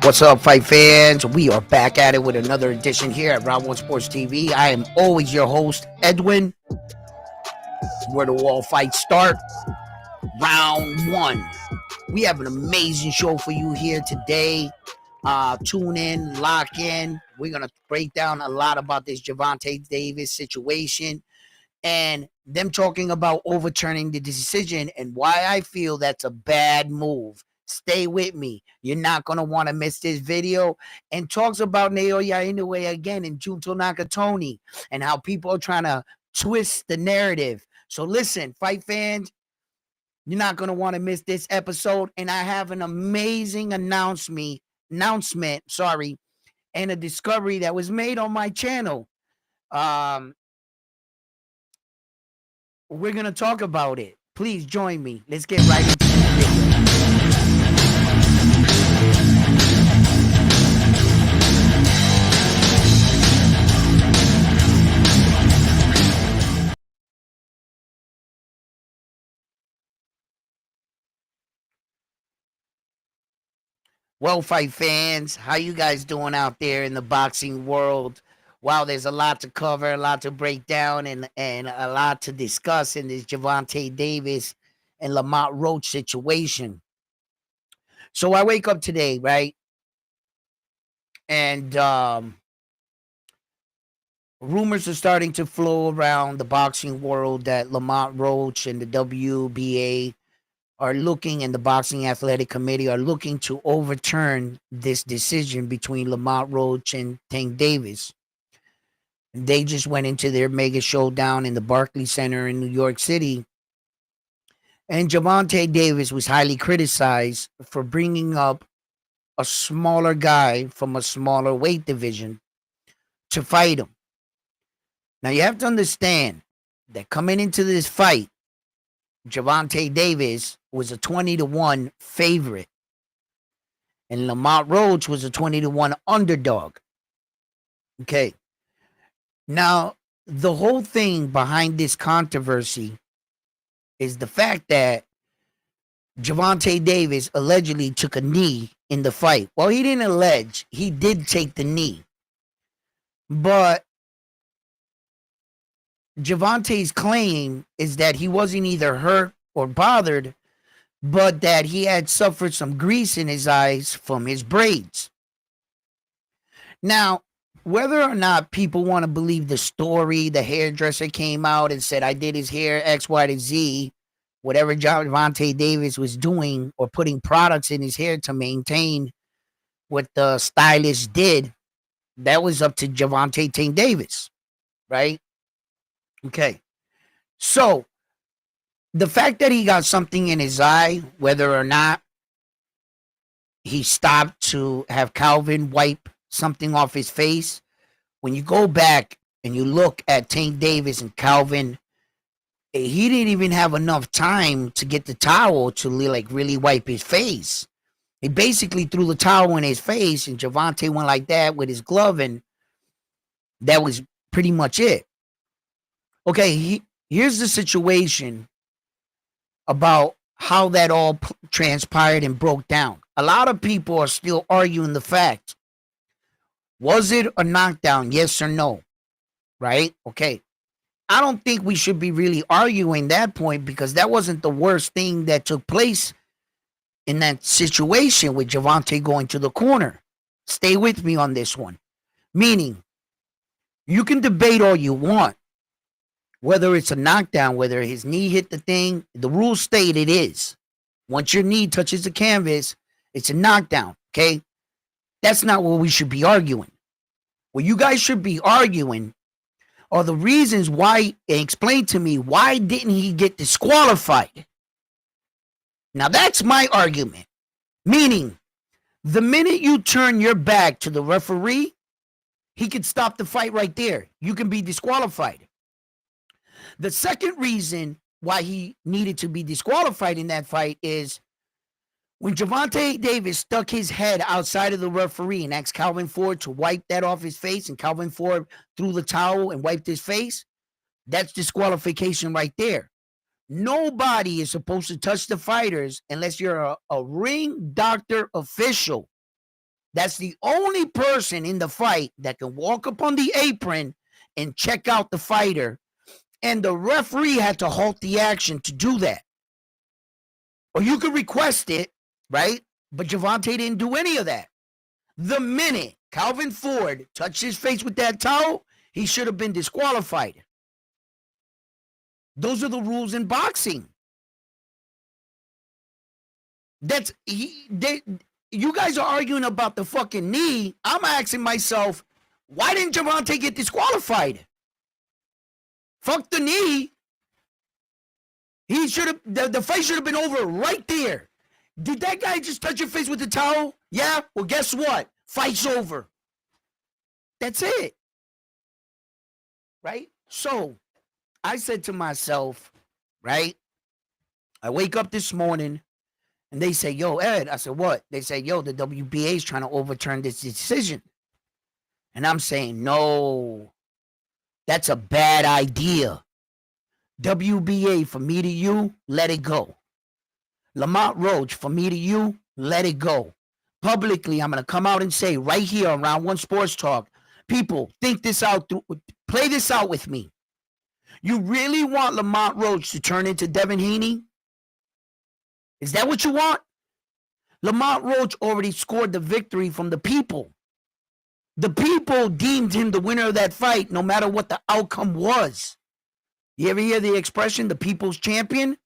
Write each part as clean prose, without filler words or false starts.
What's up, fight fans? We are back at it with another edition here at Round One Sports TV. I am always your host, Edwin. Where do all fights start? Round one. We have an amazing show for you here today. Tune in, lock in. We're gonna break down a lot about this Gervonta Davis situation and them talking about overturning the decision and why I feel that's a bad move. Stay with me. You're not going to want to miss this video. And talks about Naoya Inoue again and Junto Nakatoni and how people are trying to twist the narrative. So listen, fight fans, you're not going to want to miss this episode. And I have an amazing announcement, and a discovery that was made on my channel. We're going to talk about it. Please join me. Let's get right into the video. Well, fight fans, how you guys doing out there in the boxing world? Wow, there's a lot to cover, a lot to break down, and a lot to discuss in this Gervonta Davis and Lamont Roach situation. So I wake up today, right? And rumors are starting to flow around the boxing world that Lamont Roach and the WBA are looking, and the Boxing Athletic Committee are looking to overturn this decision between Lamont Roach and Tank Davis. They just went into their mega showdown in the Barclays Center in New York City. And Gervonta Davis was highly criticized for bringing up a smaller guy from a smaller weight division to fight him. Now, you have to understand that coming into this fight, Gervonta Davis was a 20-1 favorite, and Lamont Roach was a 20-1 underdog. Okay. Now, the whole thing behind this controversy is the fact that Gervonta Davis allegedly took a knee in the fight. Well, he didn't allege. He did take the knee. But Gervonta's claim is that he wasn't either hurt or bothered, but that he had suffered some grease in his eyes from his braids. Now, whether or not people want to believe the story, the hairdresser came out and said, I did his hair X, Y, to Z, whatever Gervonta Davis was doing or putting products in his hair to maintain what the stylist did, that was up to Gervonta Tank Davis, right? Okay. So the fact that he got something in his eye, whether or not he stopped to have Calvin wipe something off his face, when you go back and you look at Tank Davis and Calvin, he didn't even have enough time to get the towel to really wipe his face. He basically threw the towel in his face, and Gervonta went like that with his glove, and that was pretty much it. Okay, here's the situation about how that all transpired and broke down. A lot of people are still arguing the fact. Was it a knockdown? Yes or no? Right? Okay. I don't think we should be really arguing that point, because that wasn't the worst thing that took place in that situation with Gervonta going to the corner. Stay with me on this one. Meaning, you can debate all you want, whether it's a knockdown, whether his knee hit the thing. The rules state it is. Once your knee touches the canvas, it's a knockdown, okay? That's not what we should be arguing. What you guys should be arguing are the reasons why. Explain to me, why didn't he get disqualified? Now, that's my argument. Meaning, the minute you turn your back to the referee, he could stop the fight right there. You can be disqualified. The second reason why he needed to be disqualified in that fight is when Gervonta Davis stuck his head outside of the referee and asked Calvin Ford to wipe that off his face, and Calvin Ford threw the towel and wiped his face, that's disqualification right there. Nobody is supposed to touch the fighters unless you're a ring doctor official. That's the only person in the fight that can walk up on the apron and check out the fighter. And the referee had to halt the action to do that. Or you could request it, right? But Gervonta didn't do any of that. The minute Calvin Ford touched his face with that towel, he should have been disqualified. Those are the rules in boxing. You guys are arguing about the fucking knee. I'm asking myself, why didn't Gervonta get disqualified? Fuck the knee. He should have, the fight should have been over right there. Did that guy just touch your face with the towel? Yeah? Well, guess what? Fight's over. That's it. Right? So, I said to myself, right? I wake up this morning and they say, yo, Ed. I said, what? They say, yo, the WBA is trying to overturn this decision. And I'm saying, no, that's a bad idea. WBA, for me to you, let it go. Lamont Roach, for me to you, let it go. Publicly, I'm going to come out and say right here on Round One Sports Talk, people, think this out, play this out with me. You really want Lamont Roach to turn into Devin Haney? Is that what you want? Lamont Roach already scored the victory from the people. The people deemed him the winner of that fight, no matter what the outcome was. You ever hear the expression, the people's champion?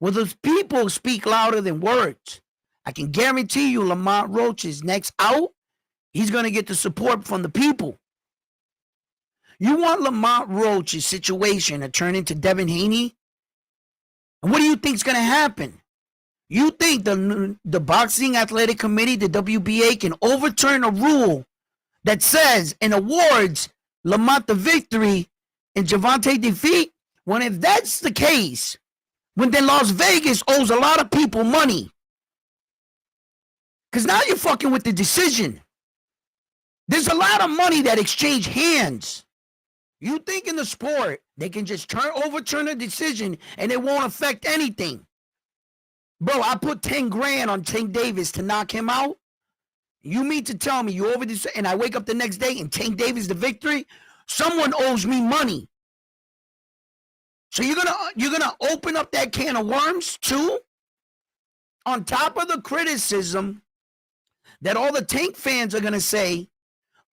Well, those people speak louder than words. I can guarantee you Lamont Roach is next out. He's going to get the support from the people. You want Lamont Roach's situation to turn into Devin Haney? And what do you think is going to happen? You think the Boxing Athletic Committee, the WBA, can overturn a rule that says and awards Lamont the victory and Gervonta defeat? When if that's the case, when then Las Vegas owes a lot of people money. Because now you're fucking with the decision. There's a lot of money that exchange hands. You think in the sport they can just overturn a decision and it won't affect anything. Bro, I put 10 grand on Tank Davis to knock him out. You mean to tell me you over this and I wake up the next day and Tank Davis the victory? Someone owes me money. So you're gonna open up that can of worms too? On top of the criticism that all the Tank fans are gonna say,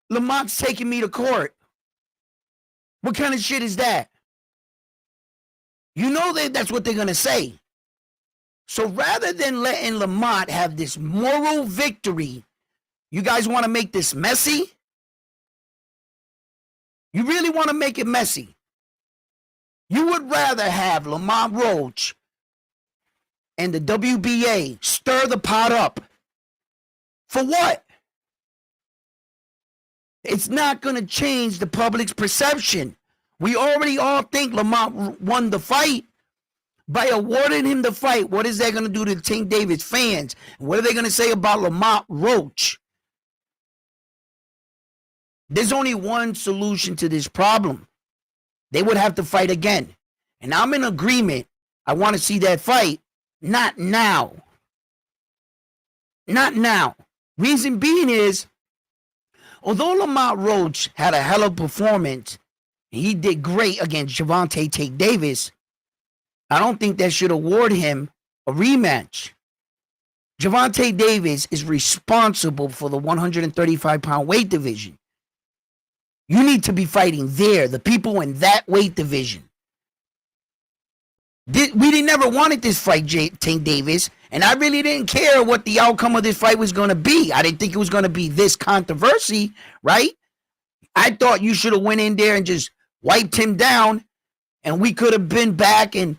Lamont's taking me to court. What kind of shit is that? You know that's what they're gonna say. So rather than letting Lamont have this moral victory, you guys want to make this messy? You really want to make it messy? You would rather have Lamont Roach and the WBA stir the pot up. For what? It's not going to change the public's perception. We already all think Lamont won the fight. By awarding him the fight, what is that going to do to the Tank Davis fans? What are they going to say about Lamont Roach? There's only one solution to this problem. They would have to fight again. And I'm in agreement. I want to see that fight. Not now. Not now. Reason being is, although Lamont Roach had a hell of a performance, he did great against Gervonta Tank Davis, I don't think that should award him a rematch. Gervonta Davis is responsible for the 135-pound weight division. You need to be fighting there, the people in that weight division. We never wanted this fight, Tank Davis, and I really didn't care what the outcome of this fight was going to be. I didn't think it was going to be this controversy, right? I thought you should have went in there and just wiped him down, and we could have been back and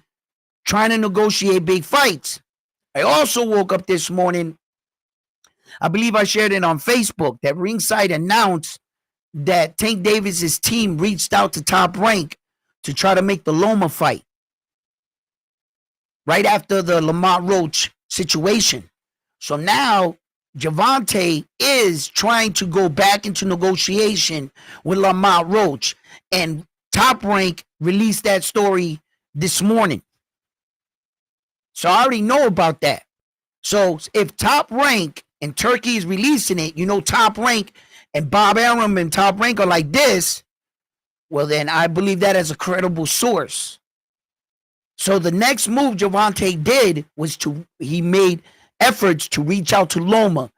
trying to negotiate big fights. I also woke up this morning, I believe I shared it on Facebook, that Ringside announced that Tank Davis's team reached out to Top Rank to try to make the Loma fight right after the Lamont Roach situation. So now Gervonta is trying to go back into negotiation with Lamont Roach, and Top Rank released that story this morning. So I already know about that. So if Top Rank and Turkey is releasing it, Top Rank and Bob Arum and Top Rank are like this, well, then I believe that as a credible source. So the next move Gervonta did was he made efforts to reach out to Loma.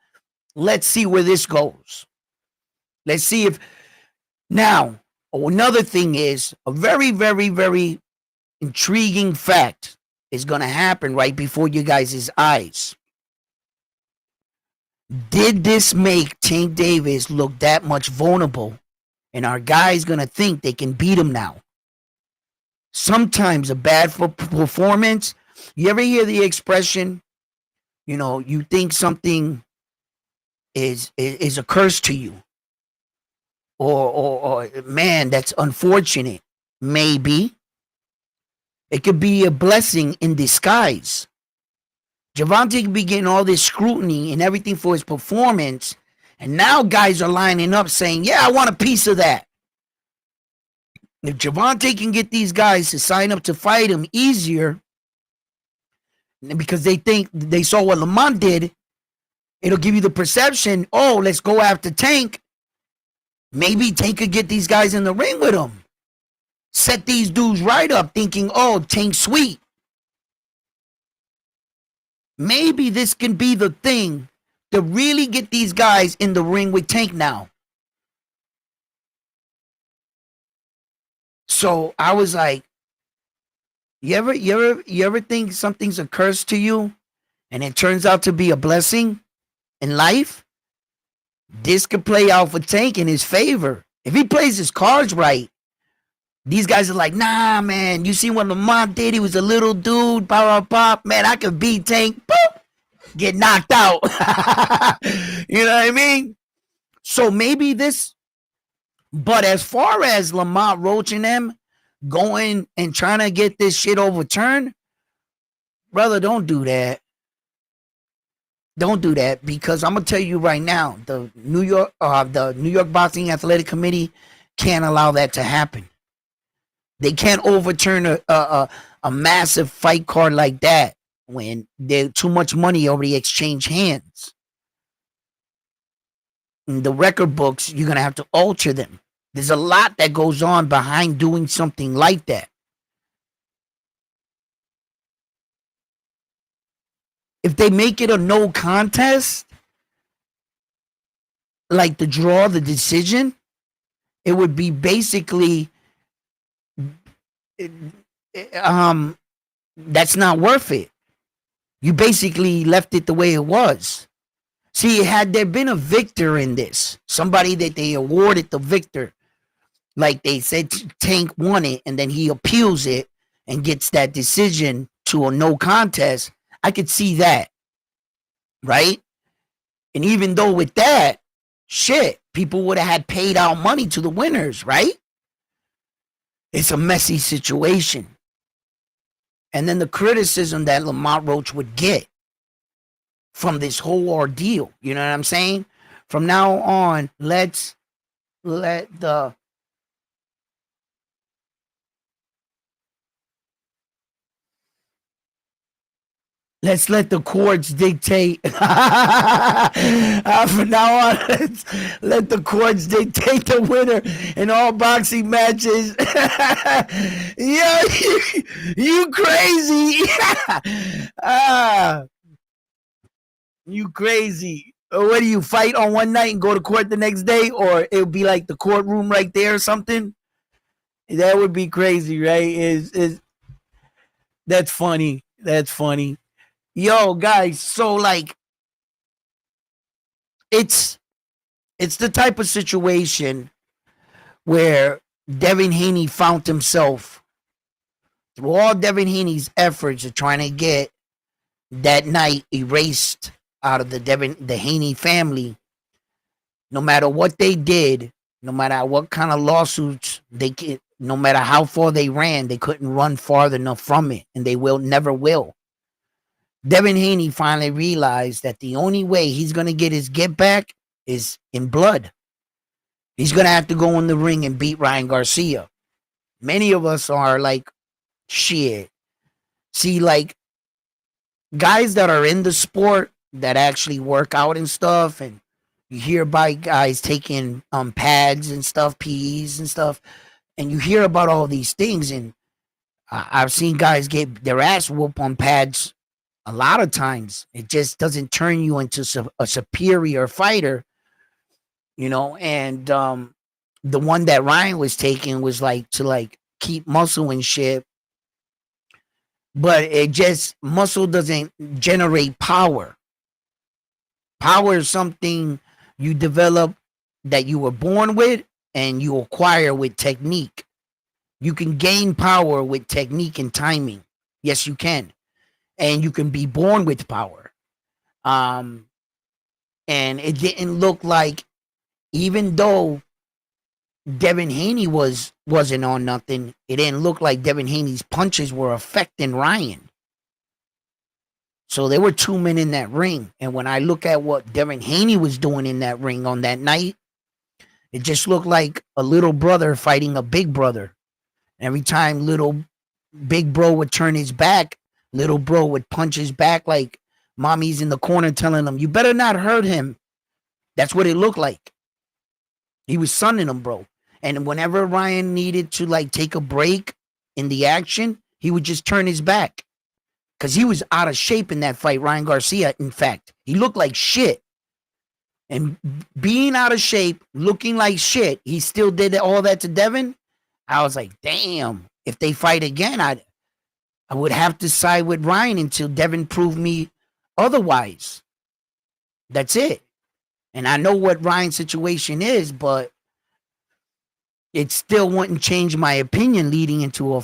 Let's see where this goes. Let's see if now, another thing is a very, very, very intriguing fact is going to happen right before you guys' eyes. Did this make Tank Davis look that much vulnerable? And our guys going to think they can beat him now? Sometimes a bad performance, you ever hear the expression, you think something is a curse to you? Or man, that's unfortunate. Maybe. It could be a blessing in disguise. Gervonta could be getting all this scrutiny and everything for his performance, and now guys are lining up saying, yeah, I want a piece of that. If Gervonta can get these guys to sign up to fight him easier, because they think they saw what Lamont did, it'll give you the perception, oh, let's go after Tank. Maybe Tank could get these guys in the ring with him. Set these dudes right up thinking, oh, Tank's sweet. Maybe this can be the thing to really get these guys in the ring with Tank now. So I was like, you ever think something's a curse to you and it turns out to be a blessing in life? This could play out for Tank in his favor. If he plays his cards right, these guys are like, nah, man, you see what Lamont did? He was a little dude, pop, man, I could beat Tank, boop, get knocked out. You know what I mean? So maybe this, but as far as Lamont Roach and them going and trying to get this shit overturned, brother, don't do that. Don't do that, because I'm gonna tell you right now, the New York Boxing Athletic Committee can't allow that to happen. They can't overturn a massive fight card like that when there's too much money already exchanged hands. In the record books, you're gonna have to alter them. There's a lot that goes on behind doing something like that. If they make it a no contest, like the draw, the decision, it would be basically, that's not worth it. You basically left it the way it was. See, had there been a victor in this, somebody that they awarded the victor, like they said Tank won it and then he appeals it and gets that decision to a no contest, I could see that, right? And even though with that, shit, people would have had paid out money to the winners, right? It's a messy situation. And then the criticism that Lamont Roach would get from this whole ordeal, you know what I'm saying? From now on, let's let the courts dictate. From now on, let's let the courts dictate the winner in all boxing matches. Yo, you crazy. You crazy. What do you fight on one night and go to court the next day? Or it would be like the courtroom right there or something? That would be crazy, right? That's funny. That's funny. Yo, guys, so like it's the type of situation where Devin Haney found himself through all Devin Haney's efforts of trying to get that night erased out of the Haney family. No matter what they did, no matter what kind of lawsuits no matter how far they ran, they couldn't run far enough from it, and they never will. Devin Haney finally realized that the only way he's going to get his get back is in blood. He's going to have to go in the ring and beat Ryan Garcia. Many of us are like, shit. See, like, guys that are in the sport that actually work out and stuff, and you hear about guys taking pads and stuff, PEs and stuff, and you hear about all these things, and I've seen guys get their ass whooped on pads a lot of times. It just doesn't turn you into a superior fighter, you know. And the one that Ryan was taking was like to like keep muscle and shit, but it just muscle doesn't generate power. Power is something you develop that you were born with and you acquire with technique. You can gain power with technique and timing. Yes, you can. And you can be born with power. And it didn't look like, even though Devin Haney wasn't on nothing, it didn't look like Devin Haney's punches were affecting Ryan. So there were 2 men in that ring. And when I look at what Devin Haney was doing in that ring on that night, it just looked like a little brother fighting a big brother. Every time little big bro would turn his back, little bro would punch his back like mommy's in the corner telling him, you better not hurt him. That's what it looked like. He was sunning him, bro. And whenever Ryan needed to like take a break in the action, he would just turn his back. Because he was out of shape in that fight, Ryan Garcia, in fact. He looked like shit. And being out of shape, looking like shit, he still did all that to Devin. I was like, damn, if they fight again, I would have to side with Ryan until Devin proved me otherwise. That's it. And I know what Ryan's situation is, but it still wouldn't change my opinion leading into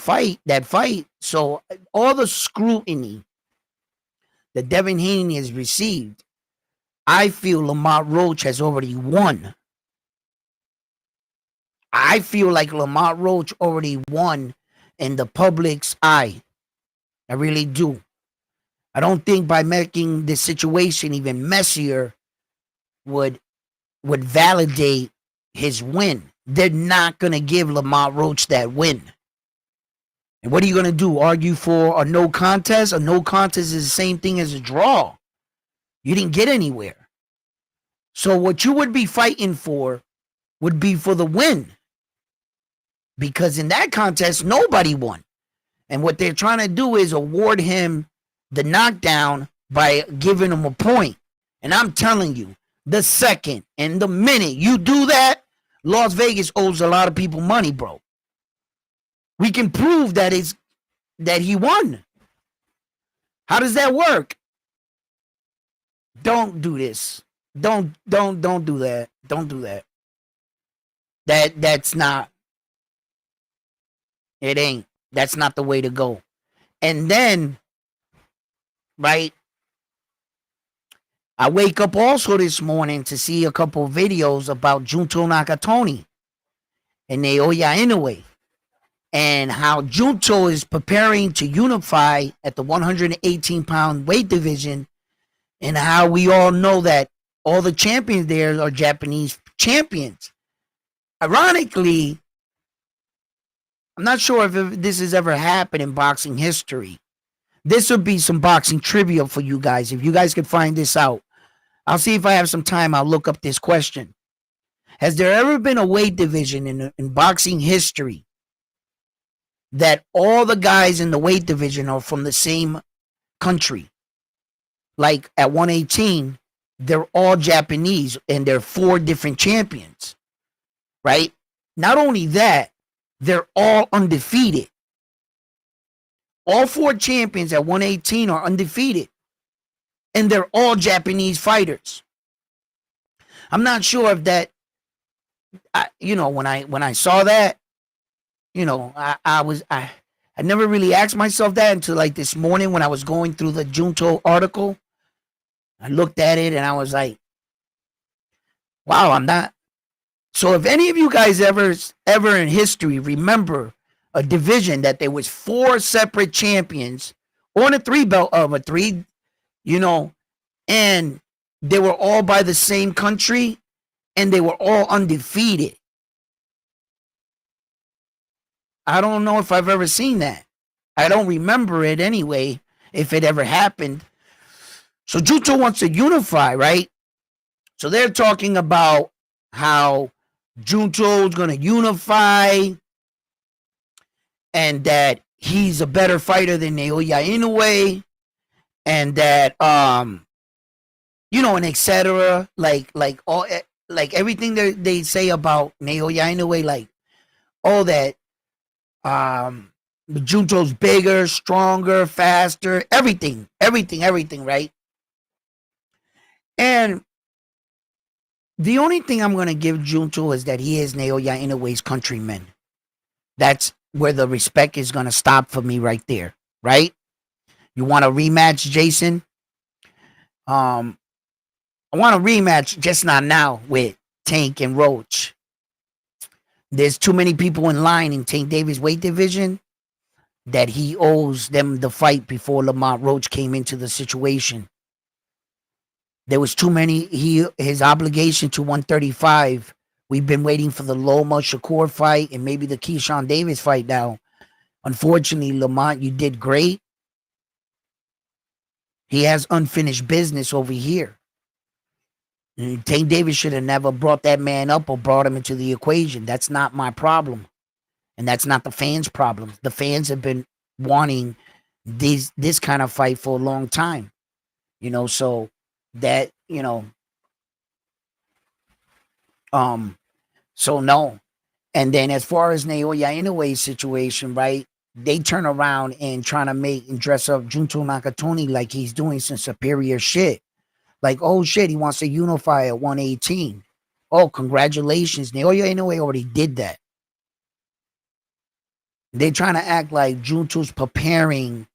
that fight. So all the scrutiny that Devin Haney has received, I feel Lamont Roach has already won. I feel like Lamont Roach already won in the public's eye. I really do. I don't think by making this situation even messier would validate his win. They're not going to give Lamont Roach that win. And what are you going to do? Argue for a no contest? A no contest is the same thing as a draw. You didn't get anywhere. So what you would be fighting for would be for the win. Because in that contest, nobody won. And what they're trying to do is award him the knockdown by giving him a point. And I'm telling you, the second and the minute you do that, Las Vegas owes a lot of people money, bro. We can prove that he won. How does that work? Don't do this. Don't do that. Don't do that. That's not. It ain't. That's not the way to go. And then, right, I wake up also this morning to see a couple of videos about Junto Nakatoni and Naoya Inoue and how Junto is preparing to unify at the 118-pound weight division, and how we all know that all the champions there are Japanese champions. Ironically, I'm not sure if this has ever happened in boxing history. This would be some boxing trivia for you guys. If you guys could find this out, I'll see if I have some time. I'll look up this question. Has there ever been a weight division in boxing history that all the guys in the weight division are from the same country? Like at 118, they're all Japanese and they're 4 different champions, right? Not only that, they're all undefeated. All 4 champions at 118 are undefeated. And they're all Japanese fighters. I'm not sure if that, when I saw that, I never really asked myself that until like this morning when I was going through the Junto article. I looked at it and I was like, wow, I'm not. So if any of you guys ever in history remember a division that there was 4 separate champions on a 3 belt of a 3, and they were all by the same country and they were all undefeated. I don't know if I've ever seen that. I don't remember it anyway, if it ever happened. So Junto wants to unify, right? So they're talking about how Junto's going to unify and that he's a better fighter than Naoya Inoue and that and etc. Like all like everything they say about Naoya Inoue, like all that Junto's bigger, stronger, faster, everything, right? And the only thing I'm going to give Junto is that he is Naoya Inoue's countryman. That's where the respect is going to stop for me right there, right? You want a rematch, Jason? I want a rematch, just not now with Tank and Roach. There's too many people in line in Tank Davis' weight division that he owes them the fight before Lamont Roach came into the situation. There was too many. His obligation to 135. We've been waiting for the Loma Shakur fight and maybe the Keyshawn Davis fight now. Unfortunately, Lamont, you did great. He has unfinished business over here. Tank Davis should have never brought that man up or brought him into the equation. That's not my problem. And that's not the fans' problem. The fans have been wanting this kind of fight for a long time. So that, so no. And then as far as Naoya Inoue's situation, right, they turn around and trying to make and dress up Junto Nakatoni like he's doing some superior shit. Like, oh shit, he wants to unify at 118. Oh, congratulations. Naoya Inoue already did that. They're trying to act like Junto's preparing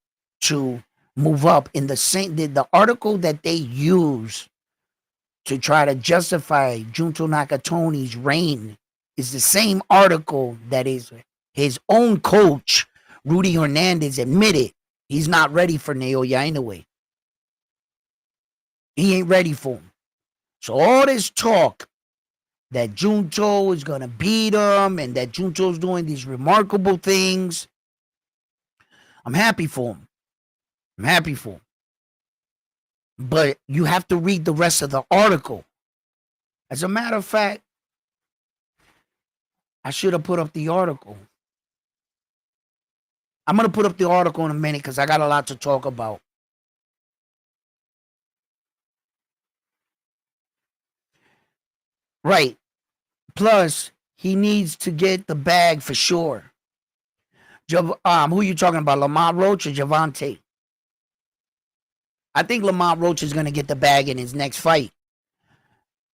to move up in the same, the article that they use to try to justify Junto Nakatoni's reign is the same article that is his own coach, Rudy Hernandez, admitted he's not ready for Naoya Inoue. He ain't ready for him. So all this talk that Junto is going to beat him and that Junto's doing these remarkable things, I'm happy for him. But you have to read the rest of the article. As a matter of fact, I should have put up the article. I'm going to put up the article in a minute because I got a lot to talk about. Right. Plus, he needs to get the bag for sure. Who are you talking about, Lamont Roach or Javante? I think Lamont Roach is going to get the bag in his next fight.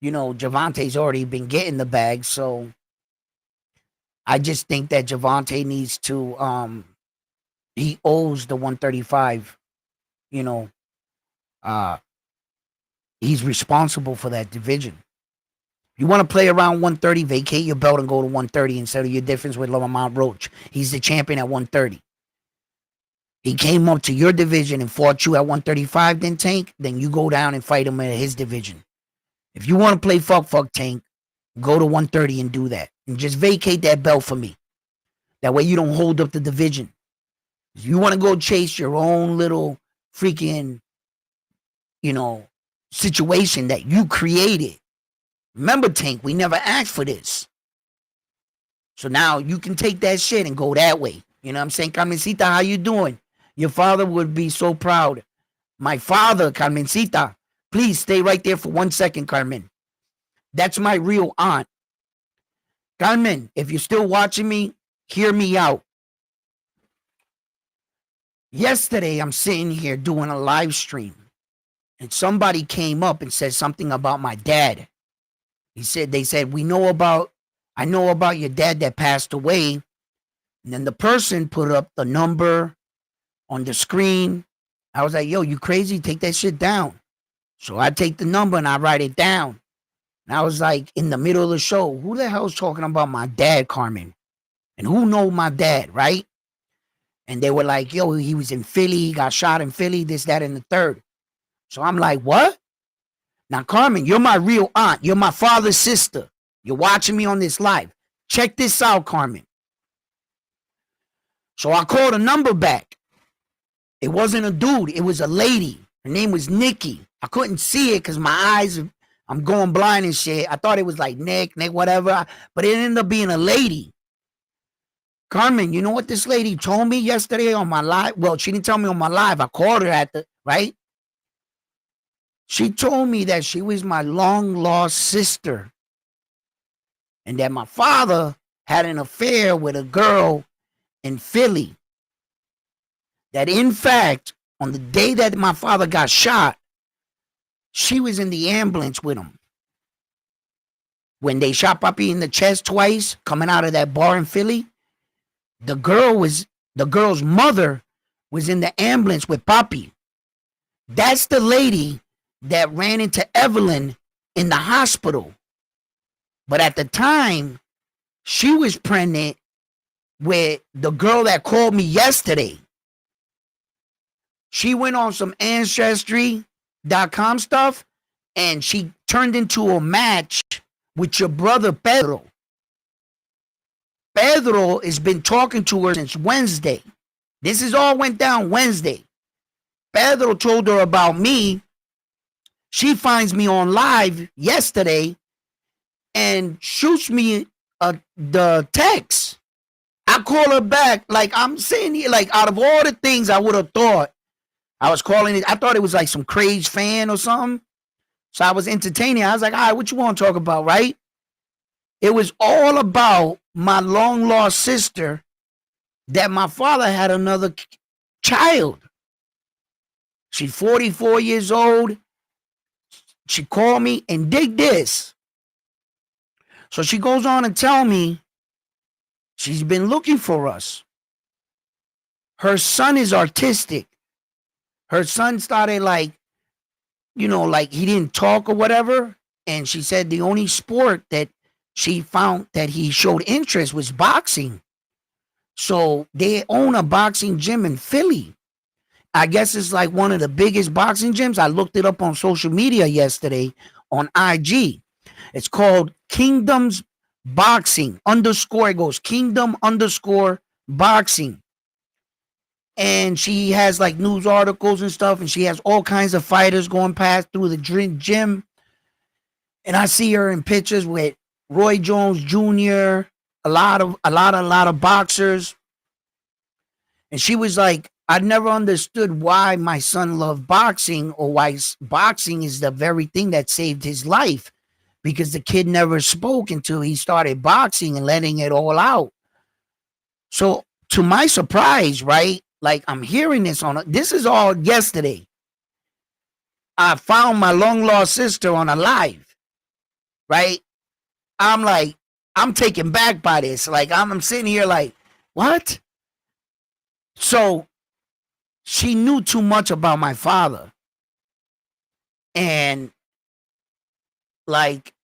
Javante's already been getting the bag, so I just think that Javante needs to, he owes the 135, he's responsible for that division. You want to play around 130, vacate your belt and go to 130 and settle your difference with Lamont Roach. He's the champion at 130. He came up to your division and fought you at 135, then Tank, then you go down and fight him at his division. If you want to play fuck Tank, go to 130 and do that. And just vacate that belt for me. That way you don't hold up the division. If you want to go chase your own little freaking, situation that you created. Remember, Tank, we never asked for this. So now you can take that shit and go that way. You know what I'm saying? Carmencita, how you doing? Your father would be so proud. My father, Carmencita. Please stay right there for 1 second, Carmen. That's my real aunt. Carmen, if you're still watching me, hear me out. Yesterday, I'm sitting here doing a live stream. And somebody came up and said something about my dad. They said, I know about your dad that passed away. And then the person put up the number on the screen. I was like, yo, you crazy? Take that shit down. So I take the number and I write it down. And I was like, in the middle of the show, who the hell's talking about my dad, Carmen? And who know my dad, right? And they were like, yo, he was in Philly. He got shot in Philly, this, that, and the third. So I'm like, what? Now, Carmen, you're my real aunt. You're my father's sister. You're watching me on this live. Check this out, Carmen. So I called a number back. It wasn't a dude. It was a lady. Her name was Nikki. I couldn't see it because my eyes, I'm going blind and shit. I thought it was like Nick, whatever. But it ended up being a lady. Carmen, you know what this lady told me yesterday on my live? Well, she didn't tell me on my live. I called her at the, right? She told me that she was my long lost sister and that my father had an affair with a girl in Philly. That in fact, on the day that my father got shot, she was in the ambulance with him. When they shot Papi in the chest twice, coming out of that bar in Philly, the girl's mother was in the ambulance with Papi. That's the lady that ran into Evelyn in the hospital. But at the time, she was pregnant with the girl that called me yesterday. She went on some Ancestry.com stuff and she turned into a match with your brother Pedro. Pedro has been talking to her since Wednesday. This is all went down Wednesday. Pedro told her about me. She finds me on live yesterday and shoots me the text. I call her back like I'm sitting here, like out of all the things I would have thought, I was calling it, I thought it was like some crazy fan or something. So I was entertaining. I was like, all right, what you want to talk about, right? It was all about my long lost sister that my father had another child. She's 44 years old. She called me and dig this. So she goes on and tell me she's been looking for us. Her son is artistic. Her son started like, you know, like he didn't talk or whatever. And she said the only sport that she found that he showed interest was boxing. So they own a boxing gym in Philly. I guess it's like one of the biggest boxing gyms. I looked it up on social media yesterday on IG. It's called Kingdoms Boxing _ it goes Kingdom _ Boxing. And she has like news articles and stuff, and she has all kinds of fighters going past through the gym. And I see her in pictures with Roy Jones Jr., a lot of boxers. And she was like, I never understood why my son loved boxing or why boxing is the very thing that saved his life, because the kid never spoke until he started boxing and letting it all out. So to my surprise, right? Like I'm hearing this is all yesterday. I found my long lost sister on a live, right? I'm like, I'm taken back by this. Like I'm sitting here like, what? So she knew too much about my father. And like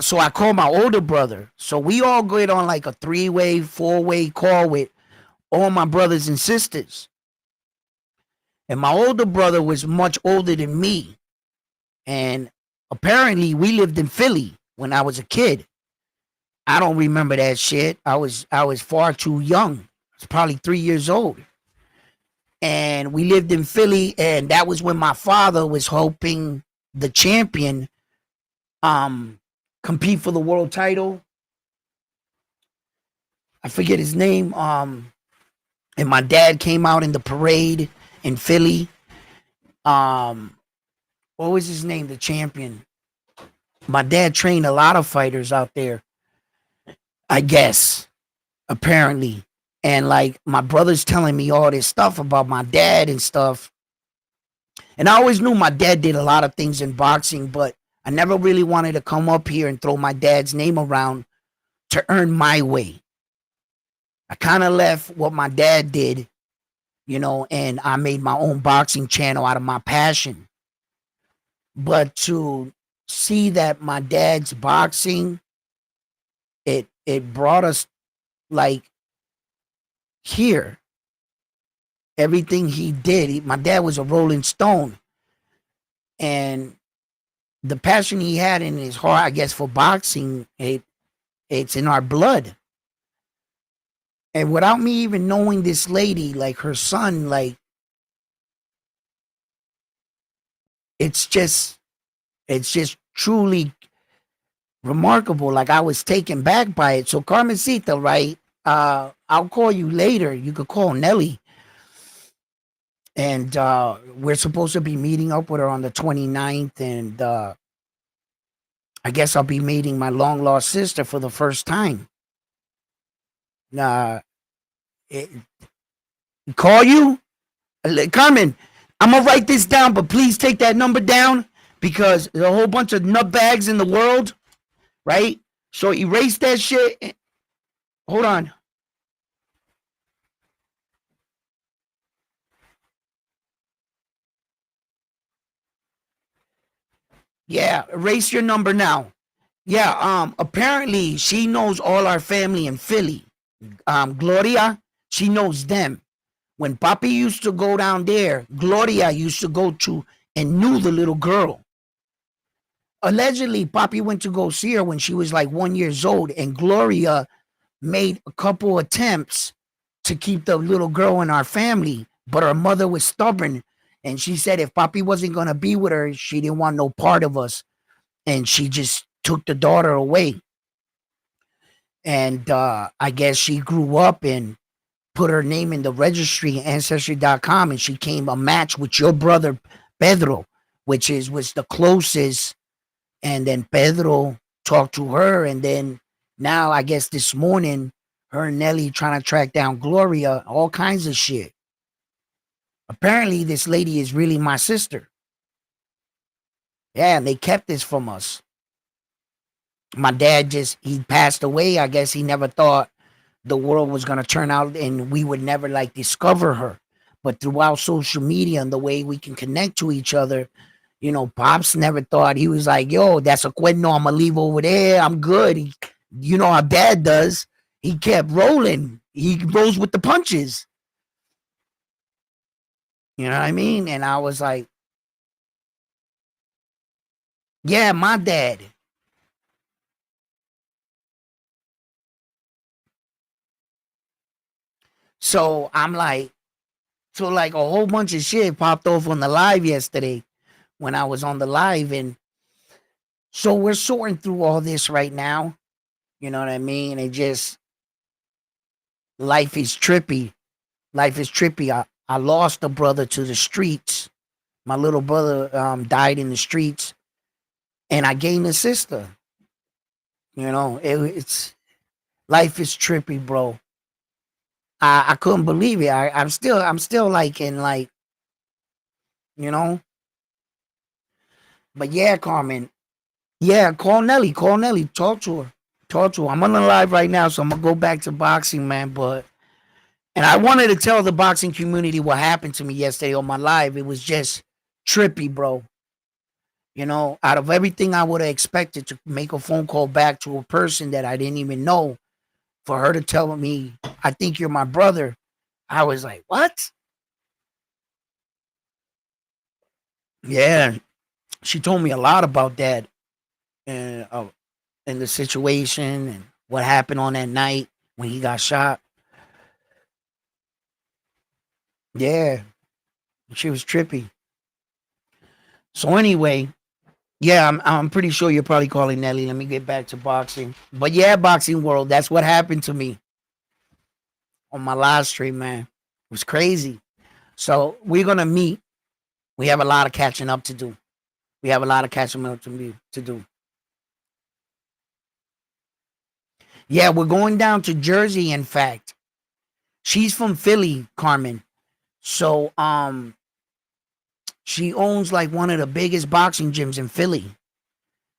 so I called my older brother. So we all get on like a 3-way, 4-way call with all my brothers and sisters. And my older brother was much older than me. And apparently we lived in Philly when I was a kid. I don't remember that shit. I was far too young. I was probably 3 years old. And we lived in Philly, and that was when my father was hoping the champion compete for the world title. I forget his name. And my dad came out in the parade in Philly. What was his name? The champion. My dad trained a lot of fighters out there, I guess, apparently. And like my brother's telling me all this stuff about my dad and stuff. And I always knew my dad did a lot of things in boxing, but I never really wanted to come up here and throw my dad's name around to earn my way. I kind of left what my dad did, you know, and I made my own boxing channel out of my passion. But to see that my dad's boxing, it brought us like here. Everything he did, my dad was a Rolling Stone. And the passion he had in his heart, I guess, for boxing, it's in our blood. And without me even knowing this lady, like her son, like it's just it's just truly remarkable. Like I was taken back by it. So Carmencita, right? I'll call you later. You could call Nelly. And we're supposed to be meeting up with her on the 29th. And I guess I'll be meeting my long lost sister for the first time. Uh, it, call you? Carmen, I'm gonna write this down, but please take that number down because there's a whole bunch of nutbags in the world, right? So erase that shit. Hold on. Yeah, erase your number now. Yeah, apparently she knows all our family in Philly. Gloria, she knows them. When Papi used to go down there, Gloria used to go to and knew the little girl. Allegedly, Papi went to go see her when she was like 1 year old, and Gloria made a couple attempts to keep the little girl in our family, but her mother was stubborn, and she said if Papi wasn't gonna be with her, she didn't want no part of us, and she just took the daughter away. And I guess she grew up and put her name in the registry ancestry.com, and she came a match with your brother Pedro, which was the closest. And then Pedro talked to her, and then now I guess this morning her and Nelly trying to track down Gloria, all kinds of shit. Apparently this lady is really my sister. Yeah, and they kept this from us. My dad he passed away. I guess he never thought the world was going to turn out and we would never like discover her. But throughout social media and the way we can connect to each other, you know, Pops never thought. He was like, yo, that's a cuerno. I'm going to leave over there. I'm good. You know how Dad does. He kept rolling. He rolls with the punches. You know what I mean? And I was like, yeah, my dad. So I'm like, so like a whole bunch of shit popped off on the live yesterday when I was on the live. And so we're sorting through all this right now. You know what I mean? It just, life is trippy. Life is trippy. I lost a brother to the streets. My little brother died in the streets, and I gained a sister. You know, it's life is trippy, bro. I couldn't believe it. I'm still like in like, you know. But yeah, Carmen. Yeah, call Nelly. Call Nelly. Talk to her. Talk to her. I'm on the live right now, so I'm gonna go back to boxing, man. But and I wanted to tell the boxing community what happened to me yesterday on my live. It was just trippy, bro. You know, out of everything I would have expected to make a phone call back to a person that I didn't even know, for her to tell me, I think you're my brother. I was like, what? Yeah. She told me a lot about that and the situation and what happened on that night when he got shot. Yeah. She was trippy. So anyway, yeah, I'm pretty sure you're probably calling Nelly. Let me get back to boxing. But yeah, boxing world, that's what happened to me on my live stream, man. It was crazy. So we're gonna meet. We have a lot of catching up to do. We have a lot of catching up to do. Yeah, we're going down to Jersey. In fact, she's from Philly, Carmen. So she owns like one of the biggest boxing gyms in Philly.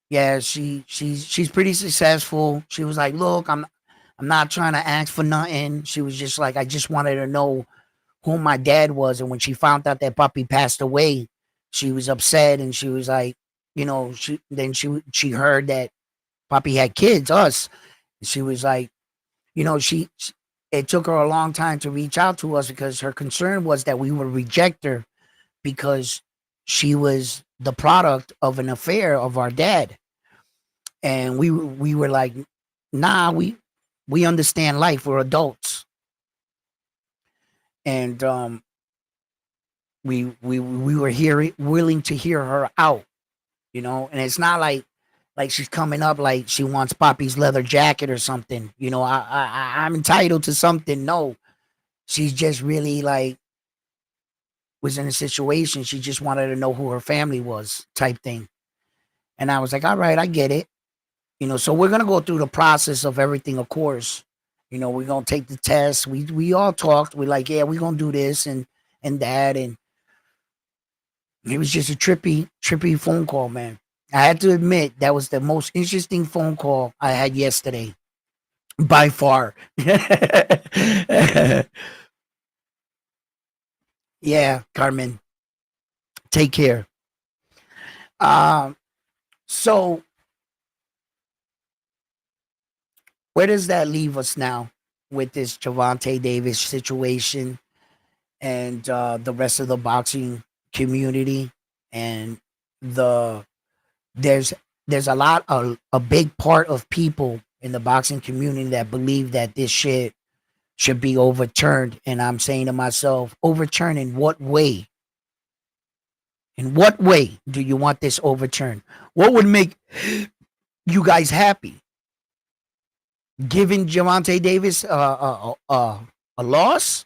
Yeah, she's pretty successful. She was like, look, I'm not trying to ask for nothing. She was just like, I just wanted to know who my dad was. And when she found out that Papi passed away, she was upset, and she was like, you know, she heard that Papi had kids, us. She was like, you know, it took her a long time to reach out to us because her concern was that we would reject her because she was the product of an affair of our dad. And we were like, nah, we understand life. We're adults. And we were willing to hear her out, you know, and it's not like she's coming up like she wants Poppy's leather jacket or something. You know, I'm entitled to something. No, she's just really like was in a situation. She just wanted to know who her family was, type thing. And I was like, all right, I get it. You know, so we're gonna go through the process of everything, of course. You know, we're gonna take the test. We all talked. We're like, yeah, we're gonna do this and that. And it was just a trippy phone call, man. I had to admit that was the most interesting phone call I had yesterday. By far. Yeah, Carmen. Take care. So where does that leave us now with this Gervonta Davis situation and the rest of the boxing community? And the there's there's a lot of a big part of people in the boxing community that believe that this shit should be overturned. And I'm saying to myself, overturn in what way? In what way do you want this overturned? What would make you guys happy? Giving Gervonta Davis a loss?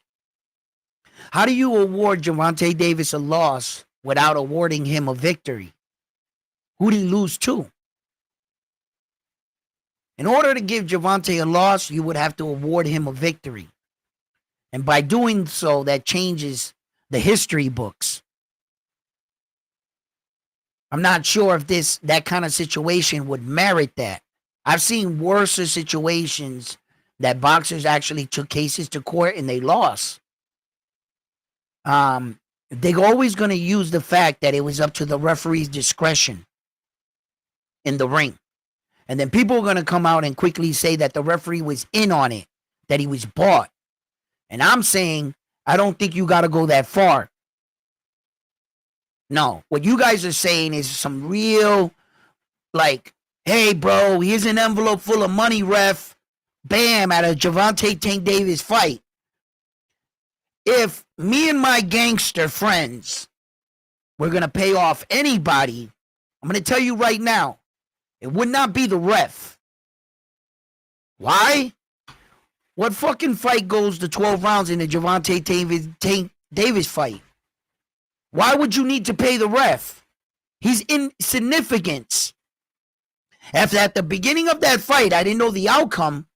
How do you award Gervonta Davis a loss without awarding him a victory? Who'd he lose to? In order to give Gervonta a loss, you would have to award him a victory. And by doing so, that changes the history books. I'm not sure if that kind of situation would merit that. I've seen worse situations that boxers actually took cases to court and they lost. They're always going to use the fact that it was up to the referee's discretion in the ring. And then people are going to come out and quickly say that the referee was in on it, that he was bought. And I'm saying, I don't think you got to go that far. No, what you guys are saying is some real, like, hey, bro, here's an envelope full of money, ref. Bam, at a Gervonta Tank Davis fight. If me and my gangster friends were going to pay off anybody, I'm going to tell you right now, it would not be the ref. Why? What fucking fight goes to 12 rounds in the Gervonta Tank Davis fight? Why would you need to pay the ref? He's insignificant. After at the beginning of that fight, I didn't know the outcome.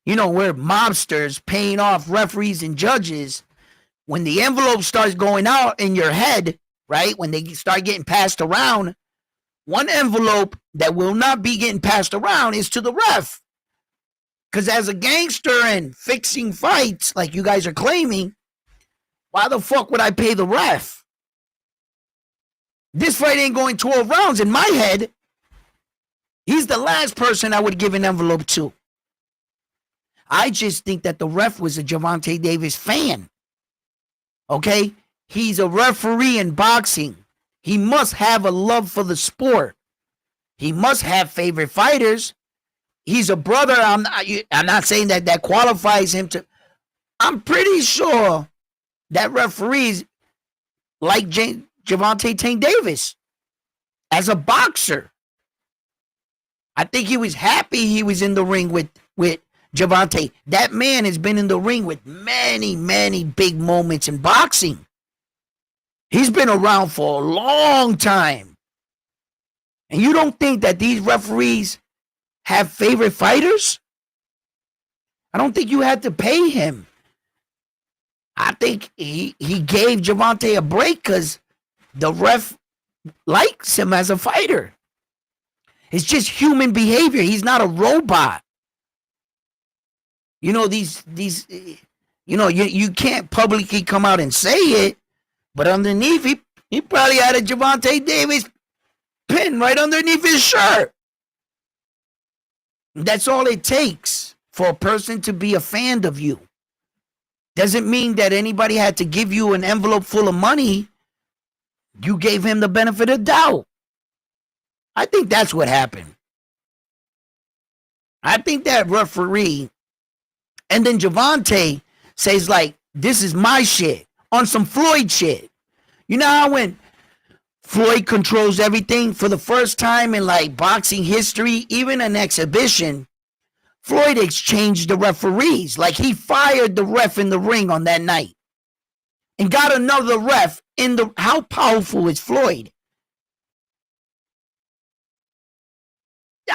You know, we're mobsters paying off referees and judges. When the envelope starts going out in your head, right? When they start getting passed around, one envelope that will not be getting passed around is to the ref. Because as a gangster and fixing fights, like you guys are claiming, why the fuck would I pay the ref? This fight ain't going 12 rounds in my head. He's the last person I would give an envelope to. I just think that the ref was a Gervonta Davis fan. Okay? He's a referee in boxing. He must have a love for the sport. He must have favorite fighters. He's a brother. I'm not saying that qualifies him to. I'm pretty sure that referees like Gervonta Tank Davis as a boxer. I think he was happy he was in the ring with Gervonta. That man has been in the ring with many, many big moments in boxing. He's been around for a long time. And you don't think that these referees have favorite fighters? I don't think you had to pay him. I think he gave Gervonta a break because the ref likes him as a fighter. It's just human behavior. He's not a robot. You know, these you know, you can't publicly come out and say it, but underneath he probably had a Gervonta Davis pin right underneath his shirt. That's all it takes for a person to be a fan of you. Doesn't mean that anybody had to give you an envelope full of money. You gave him the benefit of doubt. I think that's what happened. I think that referee, and then Gervonta says like, this is my shit, on some Floyd shit. You know how when Floyd controls everything for the first time in like boxing history, even an exhibition, Floyd exchanged the referees. Like he fired the ref in the ring on that night and got another ref in the. How powerful is Floyd?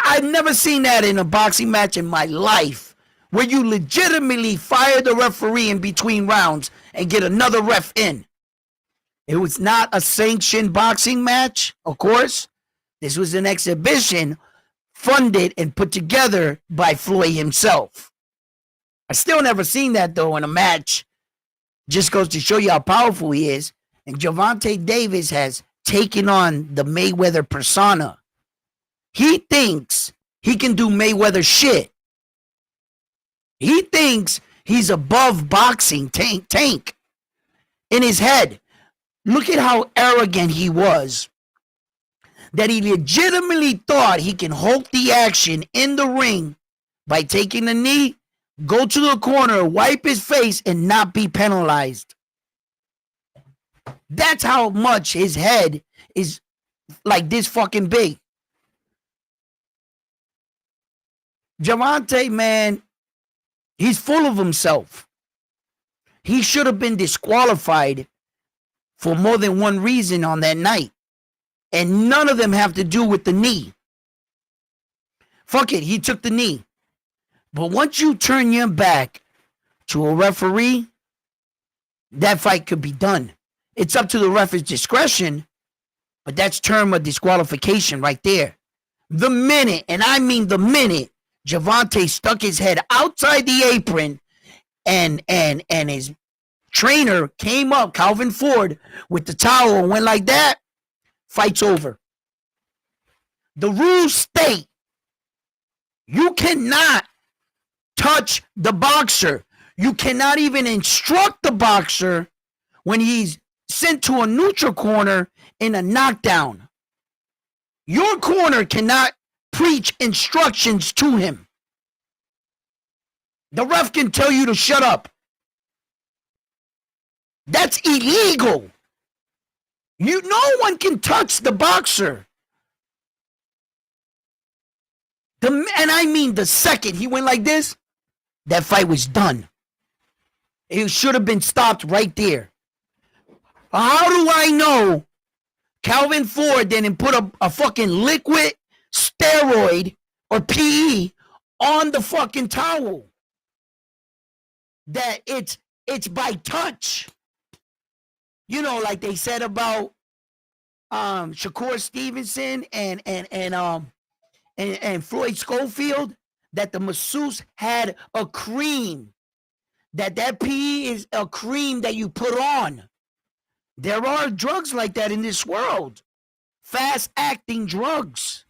I've never seen that in a boxing match in my life, where you legitimately fire the referee in between rounds and get another ref in. It was not a sanctioned boxing match, of course. This was an exhibition funded and put together by Floyd himself. I still never seen that, though, in a match. Just goes to show you how powerful he is. And Gervonta Davis has taken on the Mayweather persona. He thinks he can do Mayweather shit. He thinks he's above boxing. Tank. In his head. Look at how arrogant he was. That he legitimately thought he can halt the action in the ring by taking a knee, go to the corner, wipe his face, and not be penalized. That's how much his head is like this fucking big. Gervonta, man, he's full of himself. He should have been disqualified for more than one reason on that night. And none of them have to do with the knee. Fuck it, he took the knee. But once you turn your back to a referee, that fight could be done. It's up to the referee's discretion, but that's term of disqualification right there. The minute, and I mean the minute, Gervonta stuck his head outside the apron and his trainer came up, Calvin Ford, with the towel and went like that, fight's over. The rules state you cannot touch the boxer. You cannot even instruct the boxer when he's sent to a neutral corner in a knockdown. Your corner cannot preach instructions to him. The ref can tell you to shut up. That's illegal. No one can touch the boxer. And I mean the second he went like this, that fight was done. It should have been stopped right there. How do I know Calvin Ford didn't put a fucking liquid steroid or PE on the fucking towel? That it's by touch. You know, like they said about Shakur Stevenson and Floyd Schofield, that the masseuse had a cream. That PE is a cream that you put on. There are drugs like that in this world. Fast-acting drugs.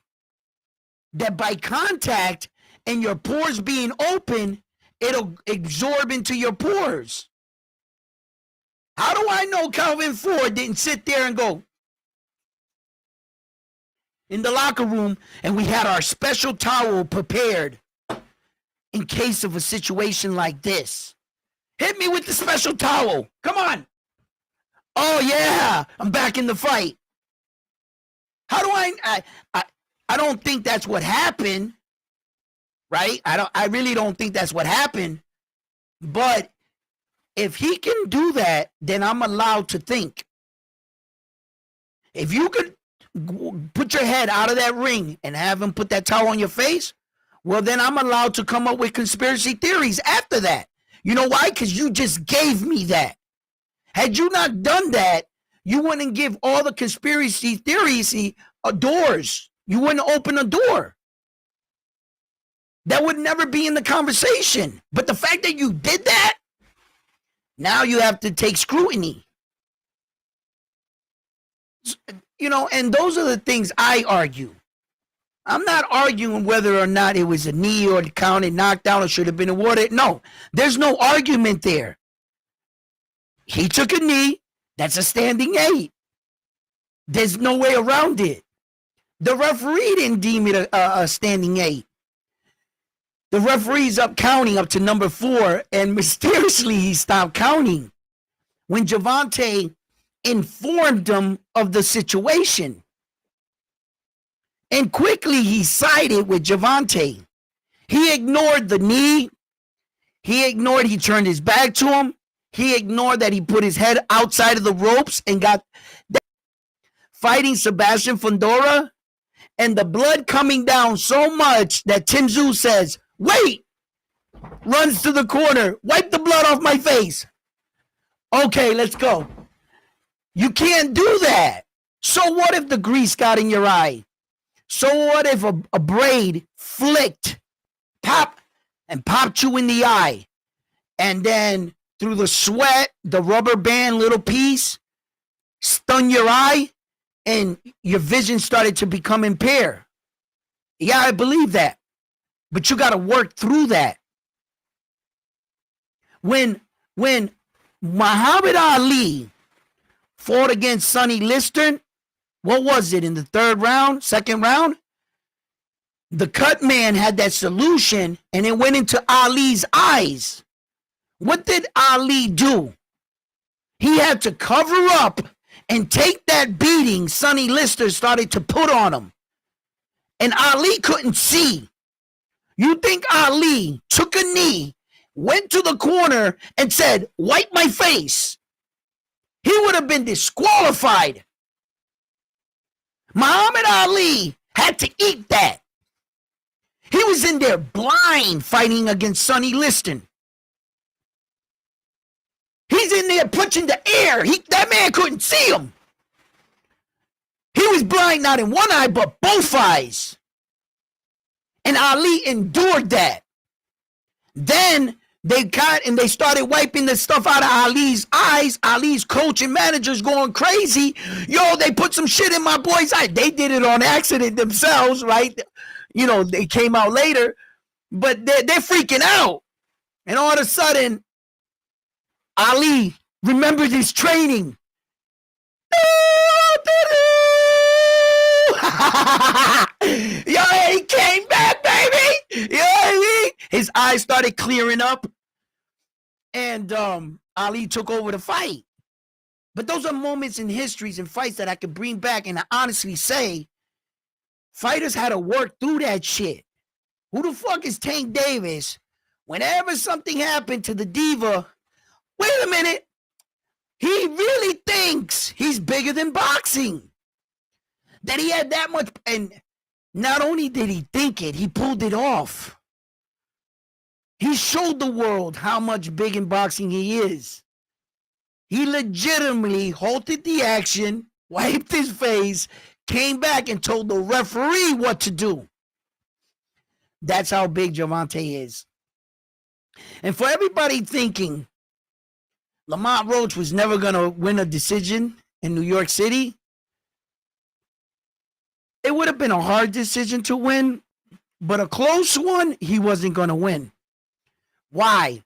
That by contact and your pores being open, it'll absorb into your pores. How do I know Calvin Ford didn't sit there and go in the locker room and we had our special towel prepared in case of a situation like this? Hit me with the special towel. Come on. Oh, yeah, I'm back in the fight. How do I don't think that's what happened, right? I really don't think that's what happened. But if he can do that, then I'm allowed to think. If you could put your head out of that ring and have him put that towel on your face, well, then I'm allowed to come up with conspiracy theories after that. You know why? Because you just gave me that. Had you not done that, you wouldn't give all the conspiracy theories doors. You wouldn't open a door. That would never be in the conversation. But the fact that you did that, now you have to take scrutiny. You know, and those are the things I argue. I'm not arguing whether or not it was a knee or counted knockdown or should have been awarded. No, there's no argument there. He took a knee. That's a standing 8. There's no way around it. The referee didn't deem it a standing 8. The referee's up counting up to number 4, and mysteriously he stopped counting. When Gervonta informed him of the situation. And quickly he sided with Gervonta. He ignored the knee. He turned his back to him. He ignored that he put his head outside of the ropes and got fighting Sebastian Fundora, and the blood coming down so much that Tim Tszyu says, wait, runs to the corner, wipe the blood off my face. Okay, let's go. You can't do that. So what if the grease got in your eye? So what if a braid flicked, popped you in the eye, and then through the sweat, the rubber band little piece stung your eye, and your vision started to become impaired? Yeah, I believe that. But you got to work through that. When Muhammad Ali fought against Sonny Liston, what was it, in the second round? The cut man had that solution, and it went into Ali's eyes. What did Ali do? He had to cover up and take that beating Sonny Liston started to put on him. And Ali couldn't see. You think Ali took a knee, went to the corner, and said, wipe my face? He would have been disqualified. Muhammad Ali had to eat that. He was in there blind fighting against Sonny Liston. He's in there punching the air. That man couldn't see him. He was blind not in one eye, but both eyes. And Ali endured that. Then they got and they started wiping the stuff out of Ali's eyes. Ali's coach and managers going crazy. Yo, they put some shit in my boy's eye. They did it on accident themselves, right? You know, they came out later, but they're freaking out. And all of a sudden, Ali remembered his training. Yo, he came back, baby. You know what I mean? His eyes started clearing up, and Ali took over the fight. But those are moments in histories and fights that I could bring back and I honestly say fighters had to work through that shit. Who the fuck is Tank Davis? Whenever something happened to the diva, wait a minute, he really thinks he's bigger than boxing. That he had that much, and not only did he think it, he pulled it off. He showed the world how much big in boxing he is. He legitimately halted the action, wiped his face, came back and told the referee what to do. That's how big Gervonta is. And for everybody thinking Lamont Roach was never going to win a decision in New York City, it would have been a hard decision to win, but a close one, he wasn't going to win. Why?